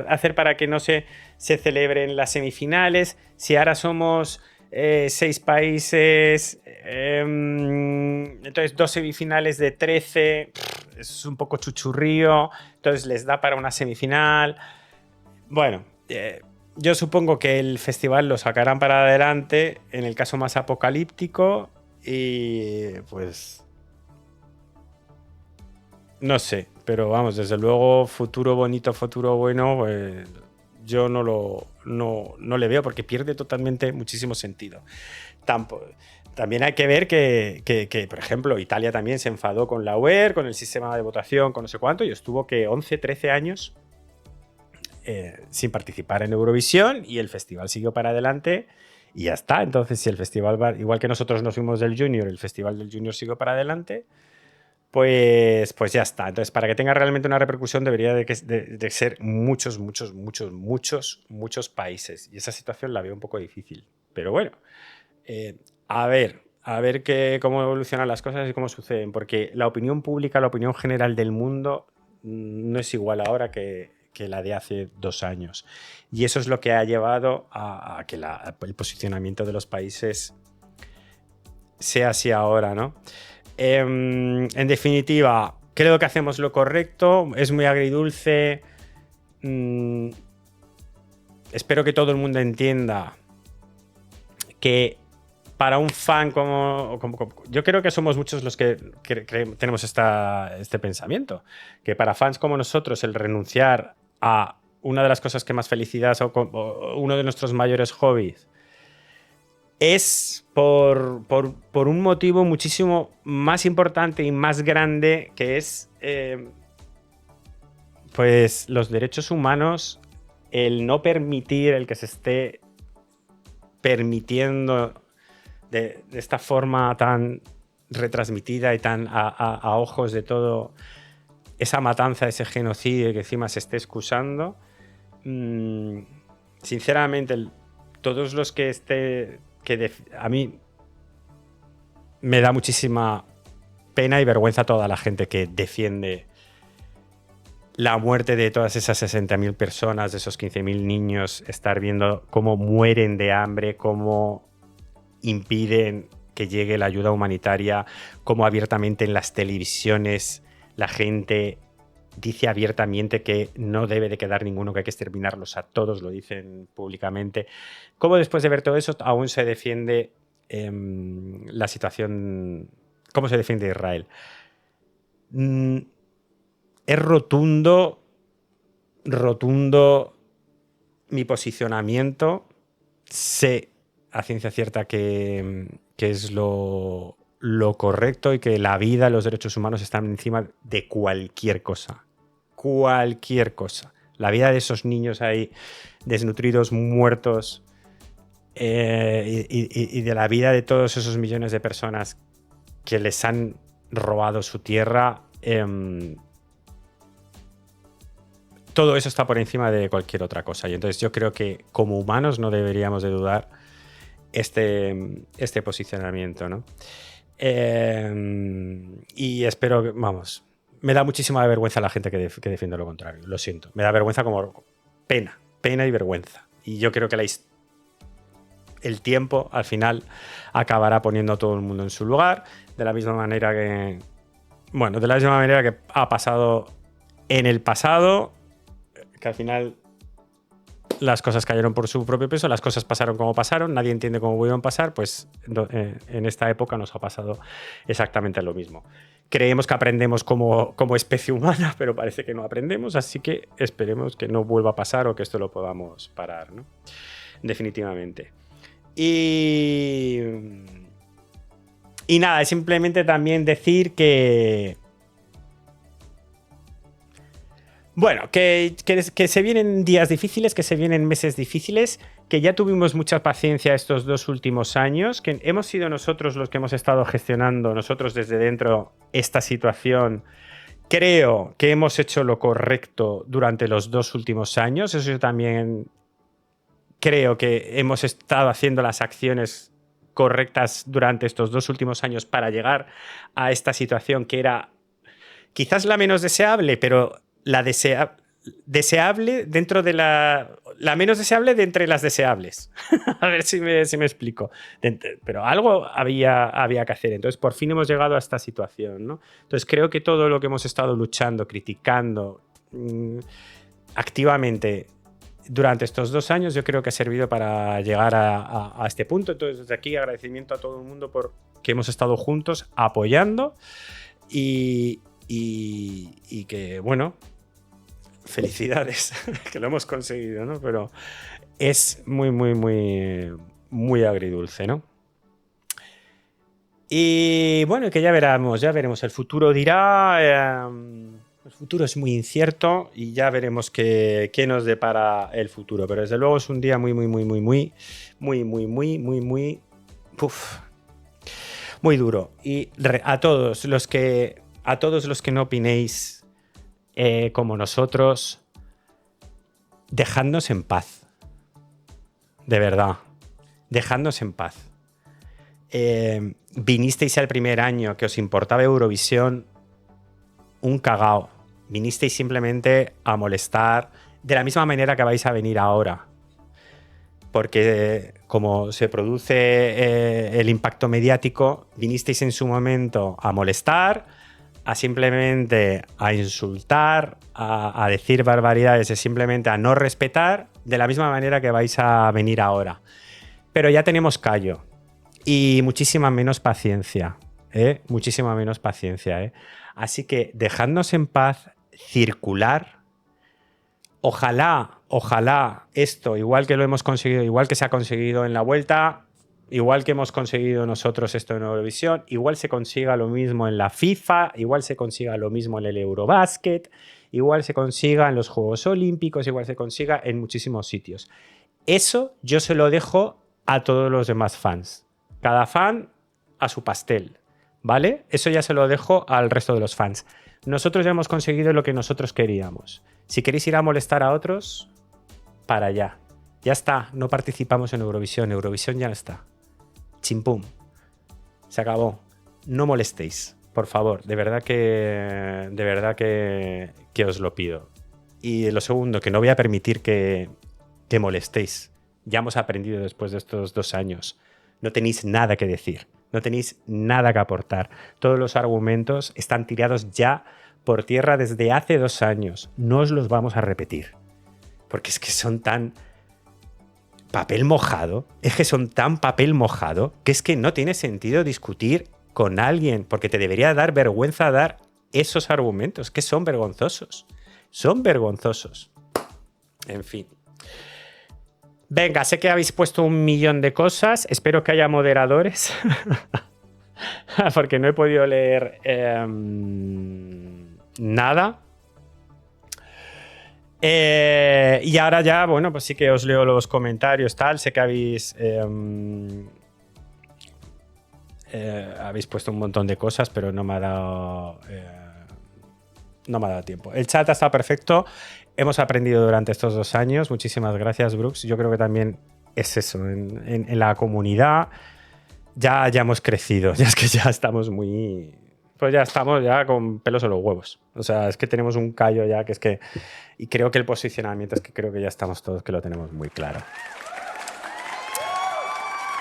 hacer para que no se celebren las semifinales? Si ahora somos 6 países, entonces 2 semifinales de 13, es un poco chuchurrío, entonces les da para una semifinal. Bueno, yo supongo que el festival lo sacarán para adelante en el caso más apocalíptico y pues no sé, pero vamos, desde luego futuro bonito, futuro bueno, pues yo no le veo porque pierde totalmente muchísimo sentido. También hay que ver que, por ejemplo, Italia también se enfadó con la UER, con el sistema de votación, con no sé cuánto, y estuvo que 11, 13 años sin participar en Eurovisión y el festival siguió para adelante y ya está. Entonces, si el festival va, igual que nosotros nos fuimos del Junior, el festival del Junior siguió para adelante, pues ya está. Entonces, para que tenga realmente una repercusión debería de ser muchos países. Y esa situación la veo un poco difícil. Pero bueno, a ver cómo evolucionan las cosas y cómo suceden. Porque la opinión pública, la opinión general del mundo no es igual ahora que la de hace 2 años. Y eso es lo que ha llevado a que el posicionamiento de los países sea así ahora, ¿no? En definitiva, creo que hacemos lo correcto, es muy agridulce. Espero que todo el mundo entienda que para un fan como yo creo que somos muchos los que tenemos este pensamiento, que para fans como nosotros el renunciar a una de las cosas que más felicidad o uno de nuestros mayores hobbies es por un motivo muchísimo más importante y más grande, que es pues los derechos humanos, el no permitir, el que se esté permitiendo de esta forma tan retransmitida y tan a ojos de todo, esa matanza, ese genocidio que encima se esté excusando. Sinceramente, todos los que a mí me da muchísima pena y vergüenza toda la gente que defiende la muerte de todas esas 60.000 personas, de esos 15.000 niños, estar viendo cómo mueren de hambre, cómo impiden que llegue la ayuda humanitaria, cómo abiertamente en las televisiones la gente dice abiertamente que no debe de quedar ninguno, que hay que exterminarlos a todos, lo dicen públicamente. Cómo después de ver todo eso aún se defiende la situación, cómo se defiende Israel. Es rotundo mi posicionamiento. Sé a ciencia cierta que es lo correcto y que la vida, los derechos humanos están encima de cualquier cosa. Cualquier cosa. La vida de esos niños ahí desnutridos, muertos, y de la vida de todos esos millones de personas que les han robado su tierra, todo eso está por encima de cualquier otra cosa. Y entonces yo creo que como humanos no deberíamos de dudar este posicionamiento, ¿no? Y espero que, vamos, me da muchísima vergüenza la gente que defiende lo contrario. Lo siento. Me da vergüenza como pena y vergüenza. Y yo creo que el tiempo al final acabará poniendo a todo el mundo en su lugar, de la misma manera que ha pasado en el pasado, que al final las cosas cayeron por su propio peso, las cosas pasaron como pasaron, nadie entiende cómo pudieron pasar, pues en esta época nos ha pasado exactamente lo mismo. Creemos que aprendemos como especie humana, pero parece que no aprendemos, así que esperemos que no vuelva a pasar o que esto lo podamos parar, ¿no? Definitivamente. Y nada, simplemente también decir que bueno, que se vienen días difíciles, que se vienen meses difíciles, que ya tuvimos mucha paciencia estos 2 últimos años, que hemos sido nosotros los que hemos estado gestionando, nosotros desde dentro, esta situación. Creo que hemos hecho lo correcto durante los 2 últimos años. Eso yo también creo que hemos estado haciendo las acciones correctas durante estos 2 últimos años para llegar a esta situación que era quizás la menos deseable, pero la deseable dentro de la menos deseable de entre las deseables. A ver si me explico. Pero algo había que hacer. Entonces, por fin hemos llegado a esta situación, ¿no? Entonces, creo que todo lo que hemos estado luchando, criticando activamente durante estos 2 años, yo creo que ha servido para llegar a este punto. Entonces, desde aquí, agradecimiento a todo el mundo por que hemos estado juntos apoyando y que, bueno, felicidades, que lo hemos conseguido, ¿no? Pero es muy, muy, muy, muy agridulce, ¿no? Y bueno, que ya veremos, el futuro dirá, el futuro es muy incierto y ya veremos qué nos depara el futuro, pero desde luego es un día muy, muy, muy, muy, muy, muy, muy, muy, muy, muy, muy duro. Y a todos los que no opinéis como nosotros, dejadnos en paz. De verdad, dejadnos en paz. Vinisteis al primer año que os importaba Eurovisión un cagao. Vinisteis simplemente a molestar de la misma manera que vais a venir ahora. Porque como se produce el impacto mediático, vinisteis en su momento a molestar, a simplemente a insultar, a decir barbaridades, simplemente a no respetar, de la misma manera que vais a venir ahora. Pero ya tenemos callo y muchísima menos paciencia, ¿eh? Muchísima menos paciencia, ¿eh? Así que dejadnos en paz, circular. Ojalá esto, igual que lo hemos conseguido, igual que se ha conseguido en la Vuelta, igual que hemos conseguido nosotros esto en Eurovisión, igual se consiga lo mismo en la FIFA, igual se consiga lo mismo en el Eurobasket, igual se consiga en los Juegos Olímpicos, igual se consiga en muchísimos sitios. Eso yo se lo dejo a todos los demás fans. Cada fan a su pastel, ¿vale? Eso ya se lo dejo al resto de los fans. Nosotros ya hemos conseguido lo que nosotros queríamos. Si queréis ir a molestar a otros, para allá. Ya está, no participamos en Eurovisión. Eurovisión ya no está. Chimpum. Se acabó. No molestéis, por favor. De verdad que os lo pido. Y lo segundo, que no voy a permitir que molestéis. Ya hemos aprendido después de estos 2 años. No tenéis nada que decir. No tenéis nada que aportar. Todos los argumentos están tirados ya por tierra desde hace 2 años. No os los vamos a repetir. Porque es que son tan papel mojado. Es que son tan papel mojado que es que no tiene sentido discutir con alguien. Porque te debería dar vergüenza dar esos argumentos. Que son vergonzosos. Son vergonzosos. En fin. Venga, sé que habéis puesto 1.000.000 de cosas. Espero que haya moderadores. Porque no he podido leer nada. Y ahora ya, bueno, pues sí que os leo los comentarios, tal. Sé que habéis puesto un montón de cosas, pero no me ha dado tiempo. El chat ha estado perfecto. Hemos aprendido durante estos 2 años. Muchísimas gracias, Brooks. Yo creo que también es eso. En la comunidad ya hemos crecido. Ya es que ya estamos muy... Pues ya estamos ya con pelos en los huevos. O sea, es que tenemos un callo ya que es que... Y creo que el posicionamiento es que creo que ya estamos todos que lo tenemos muy claro.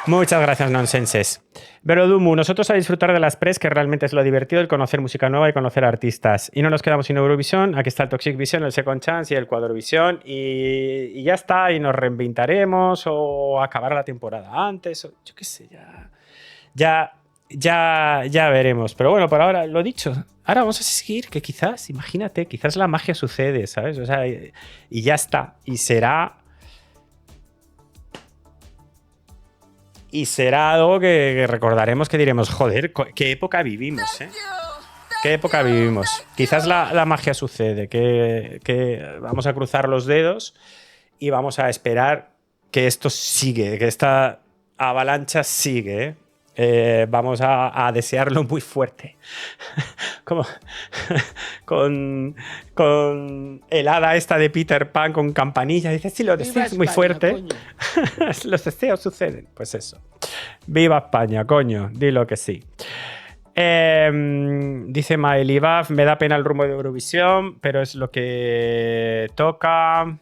Muchas gracias, nonsenses. Verodumu, nosotros a disfrutar de las press, que realmente es lo divertido, el conocer música nueva y conocer artistas. Y no nos quedamos sin Eurovisión. Aquí está el Toxic Vision, el Second Chance y el Quadrovisión. Y ya está, y nos reinventaremos o acabará la temporada antes. O, yo qué sé, ya veremos. Pero bueno, por ahora, lo dicho. Ahora vamos a seguir, que quizás, imagínate, quizás la magia sucede, ¿sabes? O sea, y ya está. Y será algo que recordaremos, que diremos, joder, qué época vivimos, ¿eh? ¿Qué época vivimos? Quizás la magia sucede, que vamos a cruzar los dedos y vamos a esperar que esto sigue, que esta avalancha sigue, ¿eh? Vamos a desearlo muy fuerte. Como con el hada esta de Peter Pan con campanilla. Dice, si lo deseas muy fuerte, los deseos suceden. Pues eso. ¡Viva España, coño! Dilo que sí. Dice Maelibaf, me da pena el rumbo de Eurovisión, pero es lo que toca.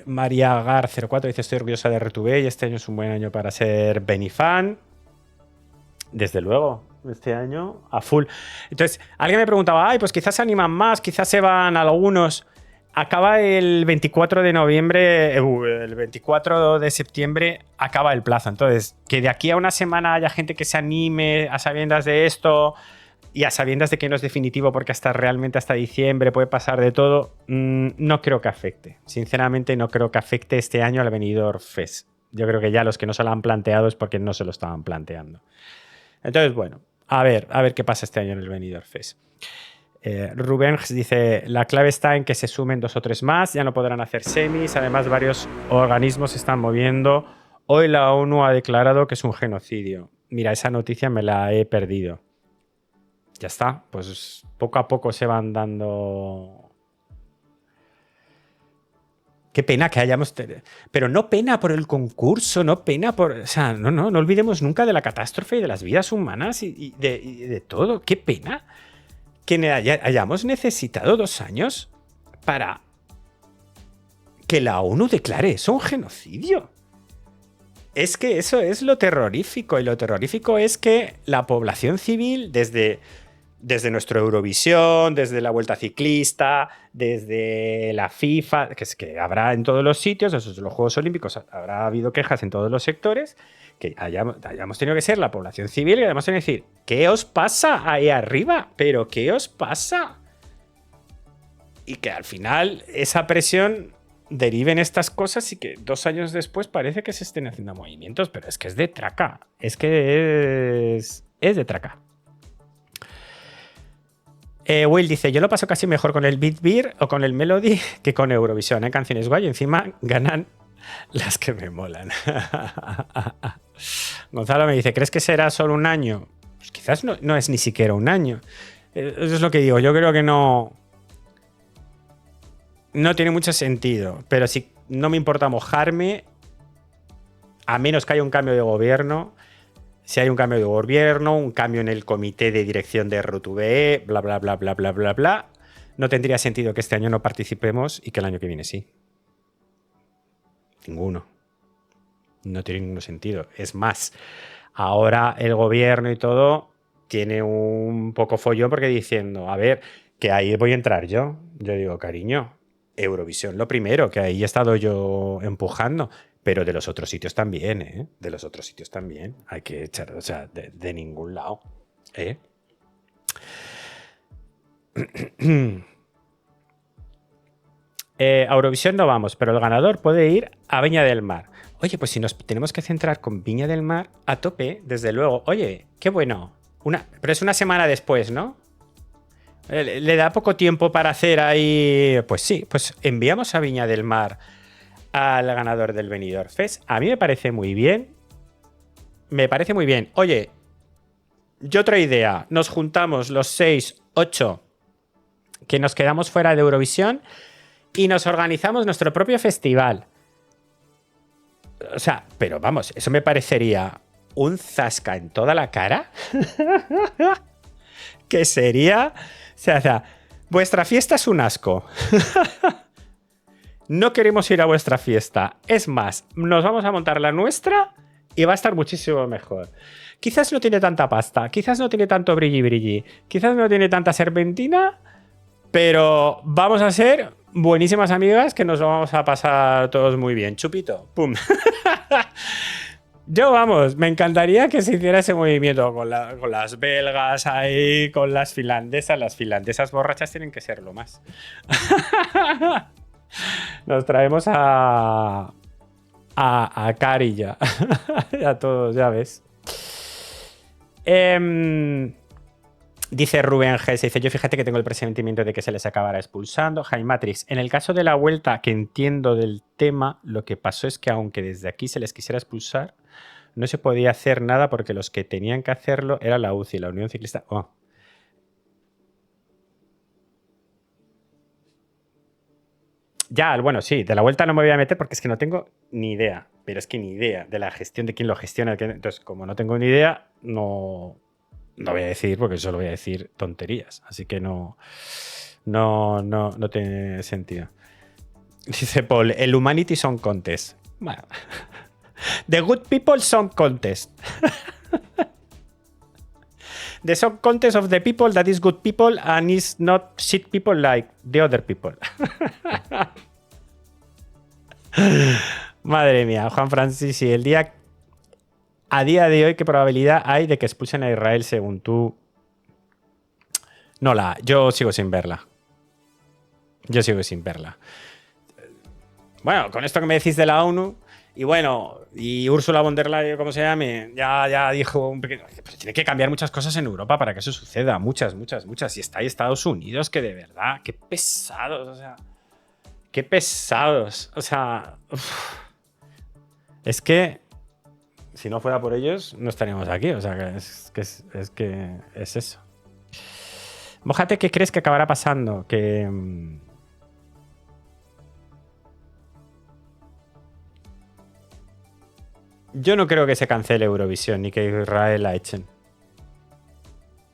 María Gar 04 dice, estoy orgullosa de RTV y este año es un buen año para ser Benifan. Desde luego, este año a full. Entonces, alguien me preguntaba, pues quizás se animan más, quizás se van algunos. Acaba el 24 de noviembre, el 24 de septiembre acaba el plazo. Entonces, que de aquí a una semana haya gente que se anime a sabiendas de esto y a sabiendas de que no es definitivo porque realmente hasta diciembre puede pasar de todo, no creo que afecte. Sinceramente, no creo que afecte este año al Benidorm Fest. Yo creo que ya los que no se lo han planteado es porque no se lo estaban planteando. Entonces, bueno, a ver qué pasa este año en el Benidorm Fest. Rubén dice, la clave está en que se sumen 2 o 3 más, ya no podrán hacer semis, además varios organismos se están moviendo. Hoy la ONU ha declarado que es un genocidio. Mira, esa noticia me la he perdido. Ya está, pues poco a poco se van dando... Qué pena que hayamos... Pero no pena por el concurso, no pena por... O sea, no olvidemos nunca de la catástrofe y de las vidas humanas y de todo. Qué pena que hayamos necesitado 2 años para que la ONU declare eso un genocidio. Es que eso es lo terrorífico. Y lo terrorífico es que la población civil, desde nuestro Eurovisión, desde la Vuelta Ciclista, desde la FIFA, que es que habrá en todos los sitios, esos los Juegos Olímpicos, habrá habido quejas en todos los sectores, que hayamos tenido que ser la población civil y además tenido que decir, ¿qué os pasa ahí arriba? ¿Pero qué os pasa? Y que al final esa presión derive en estas cosas y que 2 años después parece que se estén haciendo movimientos, pero es que es de traca. Es que es de traca. Will dice, yo lo paso casi mejor con el Beat Beer o con el Melody que con Eurovisión. Hay canciones guay y encima ganan Las que me molan. Gonzalo me dice, ¿crees que será solo un año? Pues quizás no es ni siquiera un año. Eso es lo que digo. Yo creo que no tiene mucho sentido. Pero si no me importa mojarme, a menos que haya un cambio de gobierno. Si hay un cambio de gobierno, un cambio en el comité de dirección de RUTVE, bla, bla, bla, bla, bla, bla, bla, no tendría sentido que este año no participemos y que el año que viene sí. Ninguno. No tiene ningún sentido. Es más, ahora el gobierno y todo tiene un poco follón porque diciendo, a ver, que ahí voy a entrar yo. Yo digo, cariño, Eurovisión lo primero, que ahí he estado yo empujando, pero de los otros sitios también, ¿eh? De los otros sitios también. Hay que echar, o sea, de ningún lado, ¿eh? A Eurovisión no vamos, pero el ganador puede ir a Viña del Mar. Oye, pues si nos tenemos que centrar con Viña del Mar, a tope, desde luego. Oye, qué bueno. Pero es una semana después, ¿no? ¿Le da poco tiempo para hacer ahí? Pues sí, pues enviamos a Viña del Mar al ganador del Benidorm Fest. A mí me parece muy bien. Me parece muy bien. Oye, yo otra idea. Nos juntamos los 6, 8 que nos quedamos fuera de Eurovisión y nos organizamos nuestro propio festival. O sea, pero vamos, eso me parecería un zasca en toda la cara. Que sería... O sea, vuestra fiesta es un asco. No queremos ir a vuestra fiesta. Es más, nos vamos a montar la nuestra y va a estar muchísimo mejor. Quizás no tiene tanta pasta, quizás no tiene tanto brilli brilli, quizás no tiene tanta serpentina, pero vamos a ser buenísimas amigas que nos lo vamos a pasar todos muy bien. Chupito, pum. Yo, vamos, me encantaría que se hiciera ese movimiento con las belgas ahí, con las finlandesas. Las finlandesas borrachas tienen que ser lo más. Nos traemos a Cari ya. A todos, ya ves. Dice Rubén G. Dice, yo fíjate que tengo el presentimiento de que se les acabará expulsando. Jaimatrix, en el caso de la vuelta que entiendo del tema, lo que pasó es que aunque desde aquí se les quisiera expulsar, no se podía hacer nada porque los que tenían que hacerlo era la UCI, la Unión Ciclista. Oh. Ya, bueno, sí, de la vuelta no me voy a meter porque es que no tengo ni idea, pero es que ni idea de la gestión, de quién lo gestiona. Entonces, como no tengo ni idea, no voy a decir porque solo voy a decir tonterías. Así que no tiene sentido. Dice Paul, el Humanity Song Contest. Bueno. The Good People Song Contest. The Song Contest of the people that is good people and is not shit people like the other people. Madre mía, Juan Francis, y a día de hoy, ¿qué probabilidad hay de que expulsen a Israel según tú? No, yo sigo sin verla. Yo sigo sin verla. Bueno, con esto que me decís de la ONU, y bueno, y Ursula von der Leyen, como se llame, ya dijo pero tiene que cambiar muchas cosas en Europa para que eso suceda. Muchas. Y está ahí Estados Unidos, que de verdad, qué pesados, o sea. Qué pesados. O sea. Es que si no fuera por ellos, no estaríamos aquí. O sea, que es eso. Mójate, ¿qué crees que acabará pasando? Que. Yo no creo que se cancele Eurovisión ni que Israel la echen.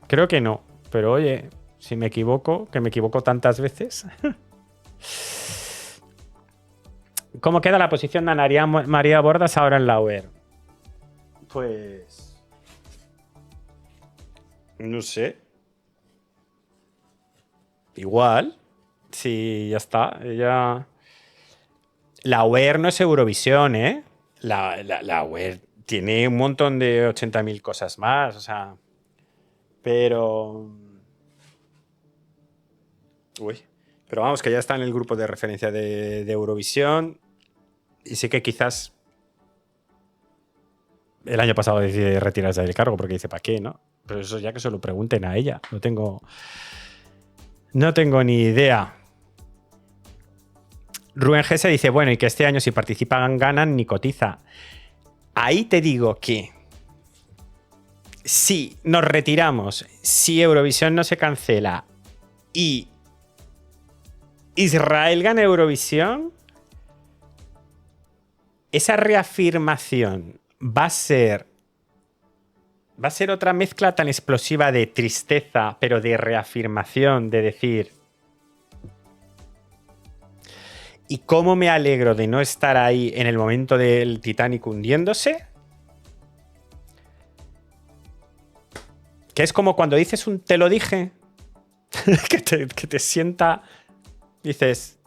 Creo que no. Pero oye, si me equivoco, que me equivoco tantas veces. ¿Cómo queda la posición de Ana María Bordas ahora en la UER? Pues... no sé. Igual. Sí, ya está. Ella... La UER no es Eurovisión, ¿eh? La UER tiene un montón de 80.000 cosas más, o sea... Pero... Uy. Pero vamos, que ya está en el grupo de referencia de Eurovisión. Y sí que quizás el año pasado decide retirarse del cargo porque dice, ¿para qué, no? Pero eso ya que se lo pregunten a ella. No tengo ni idea. Rubén Gese dice, bueno, y que este año si participan ganan ni cotiza. Ahí te digo que si nos retiramos, si Eurovisión no se cancela y Israel gana Eurovisión, esa reafirmación va a ser otra mezcla tan explosiva de tristeza, pero de reafirmación, de decir, ¿y cómo me alegro de no estar ahí en el momento del Titanic hundiéndose? Que es como cuando dices un te lo dije, que te sienta, dices,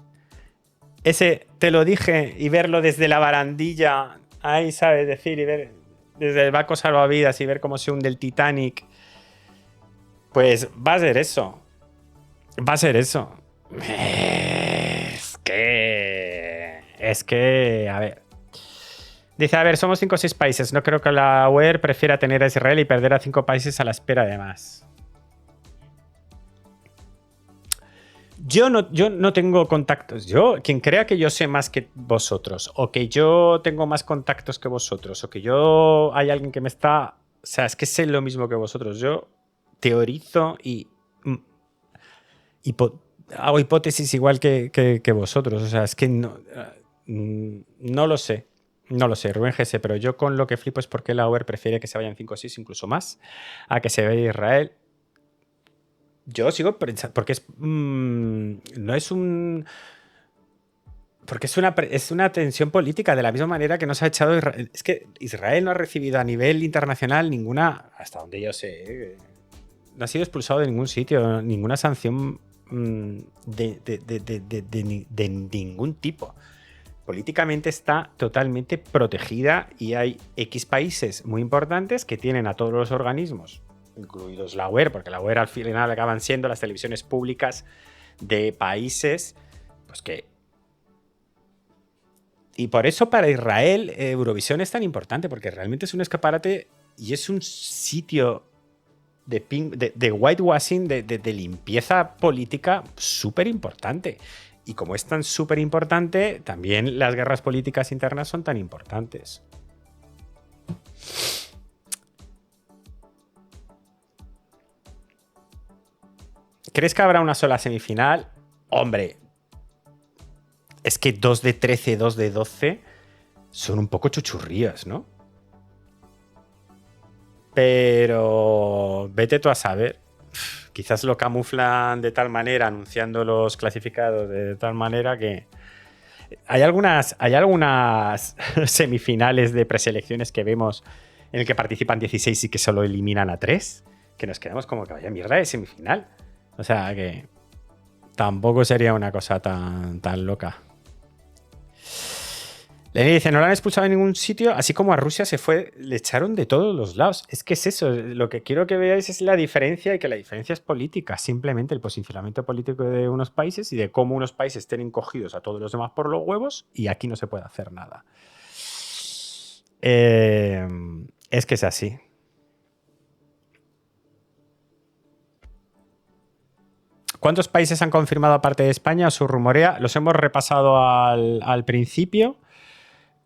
ese te lo dije y verlo desde la barandilla, ahí, ¿sabes? Decir, y ver desde el barco salvavidas y ver cómo se hunde el Titanic. Pues va a ser eso. Va a ser eso. Es que, a ver. Dice, a ver, somos 5 o 6 países. No creo que la UE prefiera tener a Israel y perder a 5 países a la espera de más. Yo no tengo contactos. Quien crea que yo sé más que vosotros, o que yo tengo más contactos que vosotros, o que hay alguien que me está... O sea, es que sé lo mismo que vosotros. Yo teorizo y hago hipótesis igual que vosotros. O sea, es que no lo sé. No lo sé, Rubén Gese, pero yo con lo que flipo es porque la UER prefiere que se vayan 5 o 6, incluso más, a que se vaya Israel. Yo sigo pensando, porque no es un... Porque es una tensión política, de la misma manera que nos ha echado Israel. Es que Israel no ha recibido a nivel internacional ninguna, hasta donde yo sé, no ha sido expulsado de ningún sitio, ninguna sanción de ningún tipo. Políticamente está totalmente protegida y hay X países muy importantes que tienen a todos los organismos, incluidos la UER, porque la UER al final acaban siendo las televisiones públicas de países, pues que... Y por eso para Israel Eurovisión es tan importante, porque realmente es un escaparate y es un sitio de whitewashing, de limpieza política súper importante. Y como es tan súper importante, también las guerras políticas internas son tan importantes. ¿Crees que habrá una sola semifinal? Hombre, es que 2 de 13, 2 de 12 son un poco chuchurrías, ¿no? Pero vete tú a saber. Quizás lo camuflan de tal manera, anunciando los clasificados de tal manera que... Hay algunas semifinales de preselecciones que vemos en el que participan 16 y que solo eliminan a 3, que nos quedamos como que vaya mierda de semifinal. O sea que tampoco sería una cosa tan loca. Lenny dice, no lo han expulsado en ningún sitio, así como a Rusia se fue, le echaron de todos los lados. Es que es eso, lo que quiero que veáis es la diferencia, y que la diferencia es política, simplemente el posicionamiento político de unos países y de cómo unos países estén encogidos a todos los demás por los huevos y aquí no se puede hacer nada. Es que es así. ¿Cuántos países han confirmado aparte de España? Os rumorea, los hemos repasado al principio.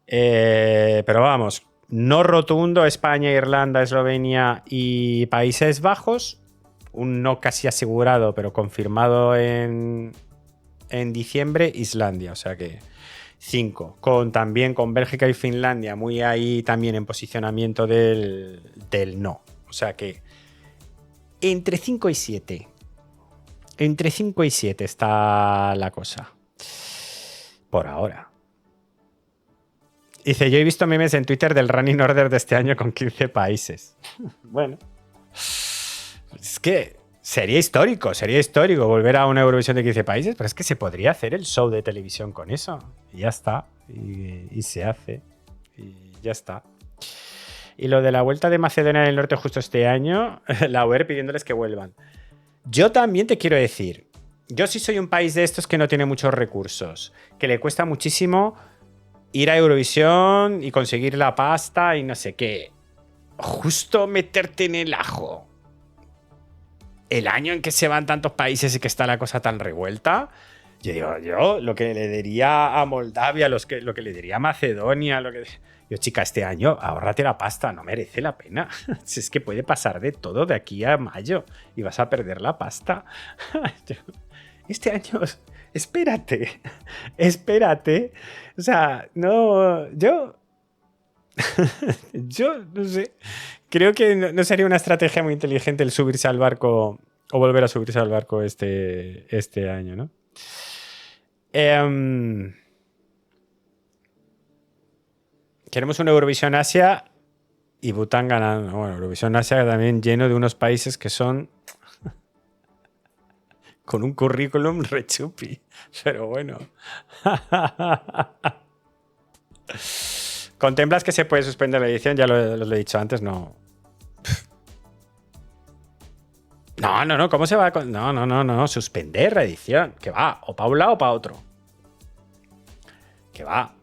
Pero vamos, no rotundo, España, Irlanda, Eslovenia y Países Bajos. Un no casi asegurado, pero confirmado en diciembre, Islandia. O sea que 5. También con Bélgica y Finlandia, muy ahí también en posicionamiento del no. O sea que entre 5 y 7. Entre 5 y 7 está la cosa. Por ahora. Dice, yo he visto memes en Twitter del running order de este año con 15 países. Bueno. Es que sería histórico volver a una Eurovisión de 15 países, pero es que se podría hacer el show de televisión con eso. Y ya está. Y se hace. Y ya está. Y lo de la vuelta de Macedonia del Norte justo este año, la UER pidiéndoles que vuelvan. Yo también te quiero decir, yo sí soy un país de estos que no tiene muchos recursos, que le cuesta muchísimo ir a Eurovisión y conseguir la pasta y no sé qué. Justo meterte en el ajo el año en que se van tantos países y que está la cosa tan revuelta, Yo digo, yo lo que le diría a Moldavia, lo que le diría a Macedonia, Yo, chica, este año ahórrate la pasta, no merece la pena. Si es que puede pasar de todo de aquí a mayo y vas a perder la pasta. Este año, espérate, espérate. O sea, no, yo no sé. Creo que no sería una estrategia muy inteligente el subirse al barco o volver a subirse al barco este año, ¿no? Queremos una Eurovisión Asia y Bután ganando. Bueno, Eurovisión Asia también lleno de unos países que son con un currículum rechupi. Pero bueno. ¿Contemplas que se puede suspender la edición? Ya lo he dicho antes, no. No. ¿Cómo se va a.? No. Suspender la edición. Que va. O para un lado o para otro. Que va.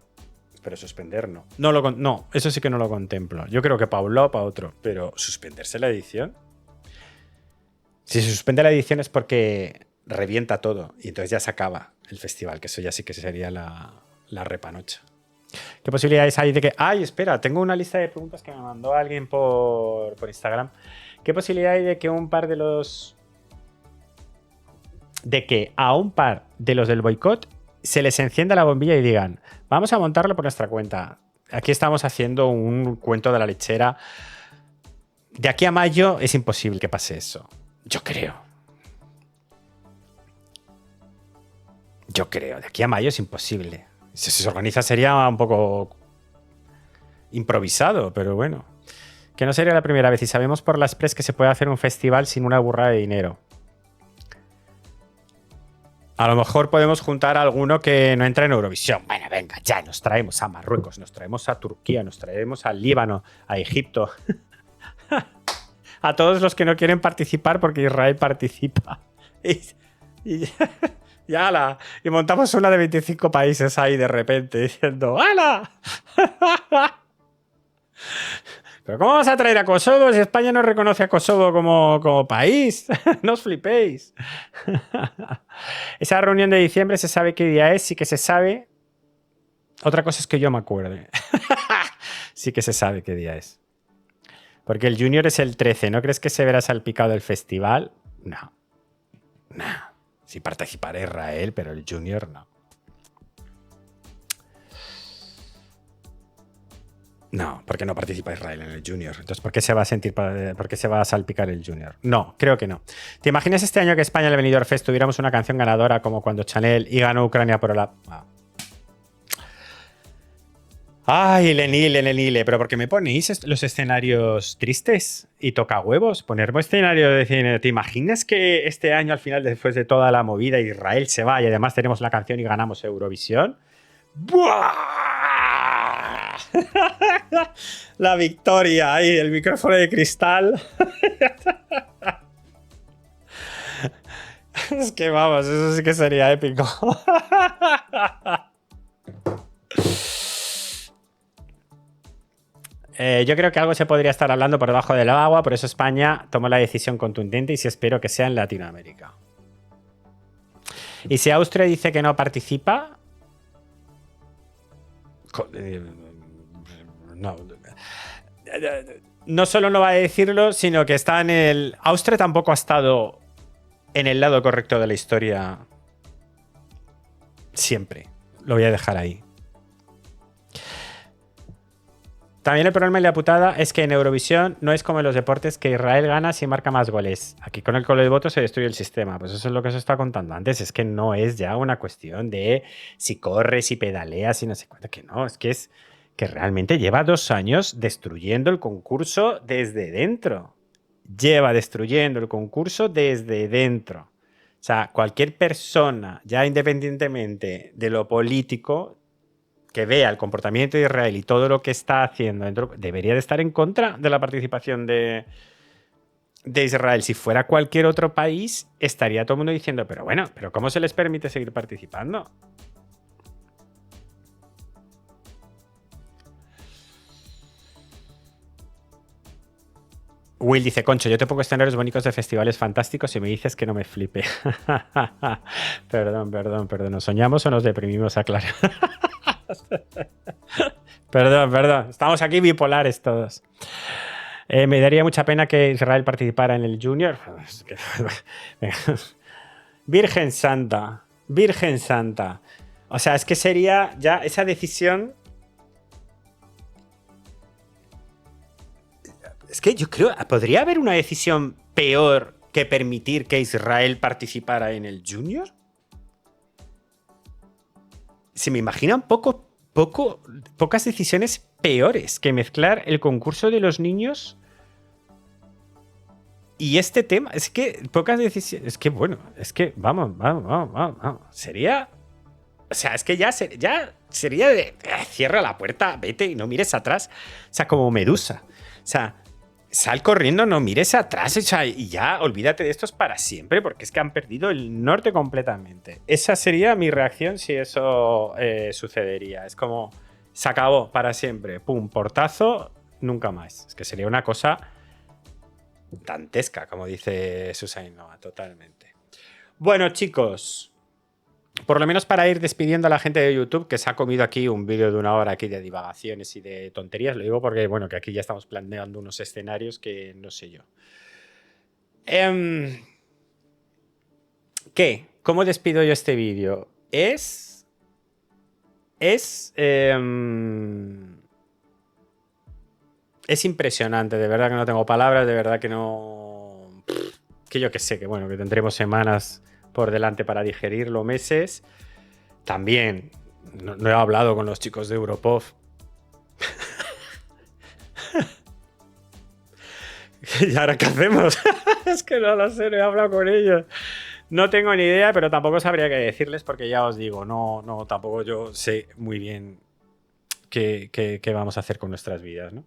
Pero suspender no. No, eso sí que no lo contemplo. Yo creo que para un lado o para otro. Pero suspenderse la edición. Si se suspende la edición es porque revienta todo. Y entonces ya se acaba el festival. Que eso ya sí que sería la repanocha. ¿Qué posibilidades hay de que.? Ay, espera, tengo una lista de preguntas que me mandó alguien por Instagram. ¿Qué posibilidad hay de que un par de los. De que a un par de los del boicot se les encienda la bombilla y digan, vamos a montarlo por nuestra cuenta. Aquí estamos haciendo un cuento de la lechera. De aquí a mayo es imposible que pase eso. Yo creo. De aquí a mayo es imposible. Si se organiza sería un poco improvisado, pero bueno. Que no sería la primera vez y sabemos por las press que se puede hacer un festival sin una burrada de dinero. A lo mejor podemos juntar a alguno que no entra en Eurovisión. Bueno, venga, ya nos traemos a Marruecos, nos traemos a Turquía, nos traemos al Líbano, a Egipto. A todos los que no quieren participar porque Israel participa. Y montamos una de 25 países ahí de repente diciendo ¡hala! ¿Pero cómo vas a traer a Kosovo si España no reconoce a Kosovo como país? No os flipéis. Esa reunión de diciembre se sabe qué día es, sí que se sabe. Otra cosa es que yo me acuerde. Sí que se sabe qué día es. Porque el Junior es el 13. ¿No crees que se verá salpicado el festival? No. Sí participará Israel, pero el Junior no. No, porque no participa Israel en el Junior. Entonces, ¿por qué se va a salpicar el Junior? No, creo que no. ¿Te imaginas este año que España en el Benidorm Fest tuviéramos una canción ganadora como cuando Chanel y ganó Ucrania por la... Ay, Lenile, pero ¿por qué me ponéis los escenarios tristes y toca huevos? Ponerme escenario de cine. ¿Te imaginas que este año, al final, después de toda la movida, Israel se va y además tenemos la canción y ganamos Eurovisión? ¡Buah! La victoria ahí, el micrófono de cristal. Es que vamos, eso sí que sería épico. Yo creo que algo se podría estar hablando por debajo del agua, por eso España tomó la decisión contundente y sí espero que sea en Latinoamérica. Y si Austria dice que no participa... No solo no va a decirlo, sino que está en el... Austria tampoco ha estado en el lado correcto de la historia siempre. Lo voy a dejar ahí. También el problema y la putada es que en Eurovisión no es como en los deportes que Israel gana si marca más goles. Aquí con el colo de votos se destruye el sistema. Pues eso es lo que os estaba contando antes. Es que no es ya una cuestión de si corres, si pedaleas y no sé cuánto. Que no, es que realmente lleva 2 años destruyendo el concurso desde dentro. Lleva destruyendo el concurso desde dentro. O sea, cualquier persona, ya independientemente de lo político, que vea el comportamiento de Israel y todo lo que está haciendo dentro, debería de estar en contra de la participación de Israel. Si fuera cualquier otro país, estaría todo el mundo diciendo, pero bueno, ¿pero cómo se les permite seguir participando? Will dice, Concho, yo te pongo escenarios bonitos de festivales fantásticos y me dices que no me flipe. Perdón. ¿Nos soñamos o nos deprimimos, Aclara? Perdón. Estamos aquí bipolares todos. Me daría mucha pena que Israel participara en el Junior. Virgen Santa. O sea, es que sería ya esa decisión. Es que yo creo, ¿podría haber una decisión peor que permitir que Israel participara en el Junior? Se me imaginan pocas decisiones peores que mezclar el concurso de los niños y este tema. Es que pocas decisiones. Es que bueno, es que vamos. Sería. O sea, es que ya sería de. Cierra la puerta, vete y no mires atrás. O sea, como Medusa. O sea, sal corriendo, no mires atrás, o sea, y ya olvídate de estos para siempre, porque es que han perdido el norte completamente. Esa sería mi reacción si eso sucedería. Es como, se acabó para siempre. Pum, portazo, nunca más. Es que sería una cosa dantesca, como dice Susainoa, totalmente. Bueno, chicos, por lo menos para ir despidiendo a la gente de YouTube, que se ha comido aquí un vídeo de 1 hora aquí de divagaciones y de tonterías, lo digo porque, bueno, que aquí ya estamos planeando unos escenarios que no sé yo. ¿Qué? ¿Cómo despido yo este vídeo? Es impresionante, de verdad que no tengo palabras, de verdad que no... Que yo que sé, que bueno, que tendremos semanas por delante para digerirlo, meses. También no he hablado con los chicos de Europop. ¿Y ahora qué hacemos? Es que no lo sé, no he hablado con ellos. No tengo ni idea, pero tampoco sabría qué decirles porque ya os digo, no, tampoco yo sé muy bien qué vamos a hacer con nuestras vidas, ¿no?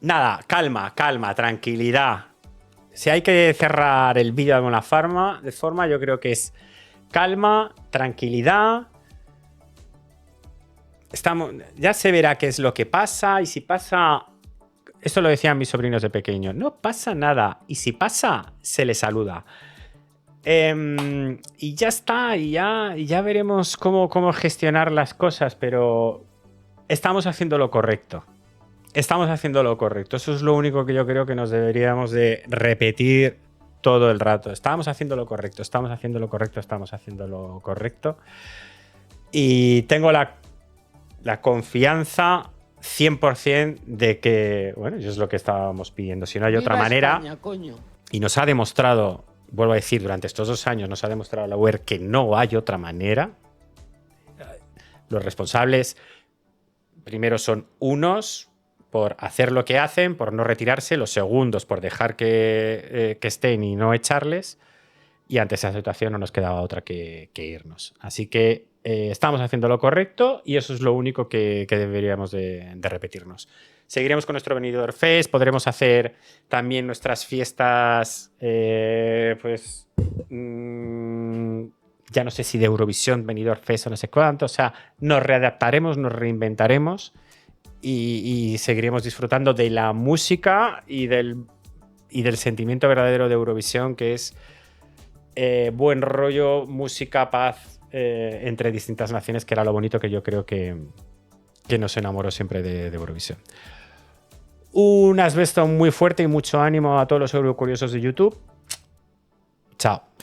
Nada, calma, tranquilidad. Si hay que cerrar el vídeo de alguna forma, yo creo que es calma, tranquilidad. Ya se verá qué es lo que pasa y si pasa... Esto lo decían mis sobrinos de pequeño. No pasa nada y si pasa, se le saluda. Y ya está, y ya veremos cómo gestionar las cosas, pero estamos haciendo lo correcto. Estamos haciendo lo correcto. Eso es lo único que yo creo que nos deberíamos de repetir todo el rato. Estamos haciendo lo correcto. Y tengo la confianza 100% de que, bueno, eso es lo que estábamos pidiendo. Si no hay otra manera, España, coño. Y nos ha demostrado, vuelvo a decir, durante estos 2 años nos ha demostrado la UER que no hay otra manera. Los responsables primero son unos por hacer lo que hacen, por no retirarse, los segundos por dejar que estén y no echarles, y ante esa situación no nos quedaba otra que irnos. Así que estamos haciendo lo correcto y eso es lo único que deberíamos de repetirnos. Seguiremos con nuestro Benidorm Fest, podremos hacer también nuestras fiestas, ya no sé si de Eurovisión, Benidorm Fest o no sé cuánto, o sea, nos readaptaremos, nos reinventaremos y seguiremos disfrutando de la música y del sentimiento verdadero de Eurovisión, que es buen rollo, música, paz entre distintas naciones, que era lo bonito que yo creo que nos enamoró siempre de Eurovisión. Un asbesto muy fuerte y mucho ánimo a todos los eurocuriosos de YouTube. Chao.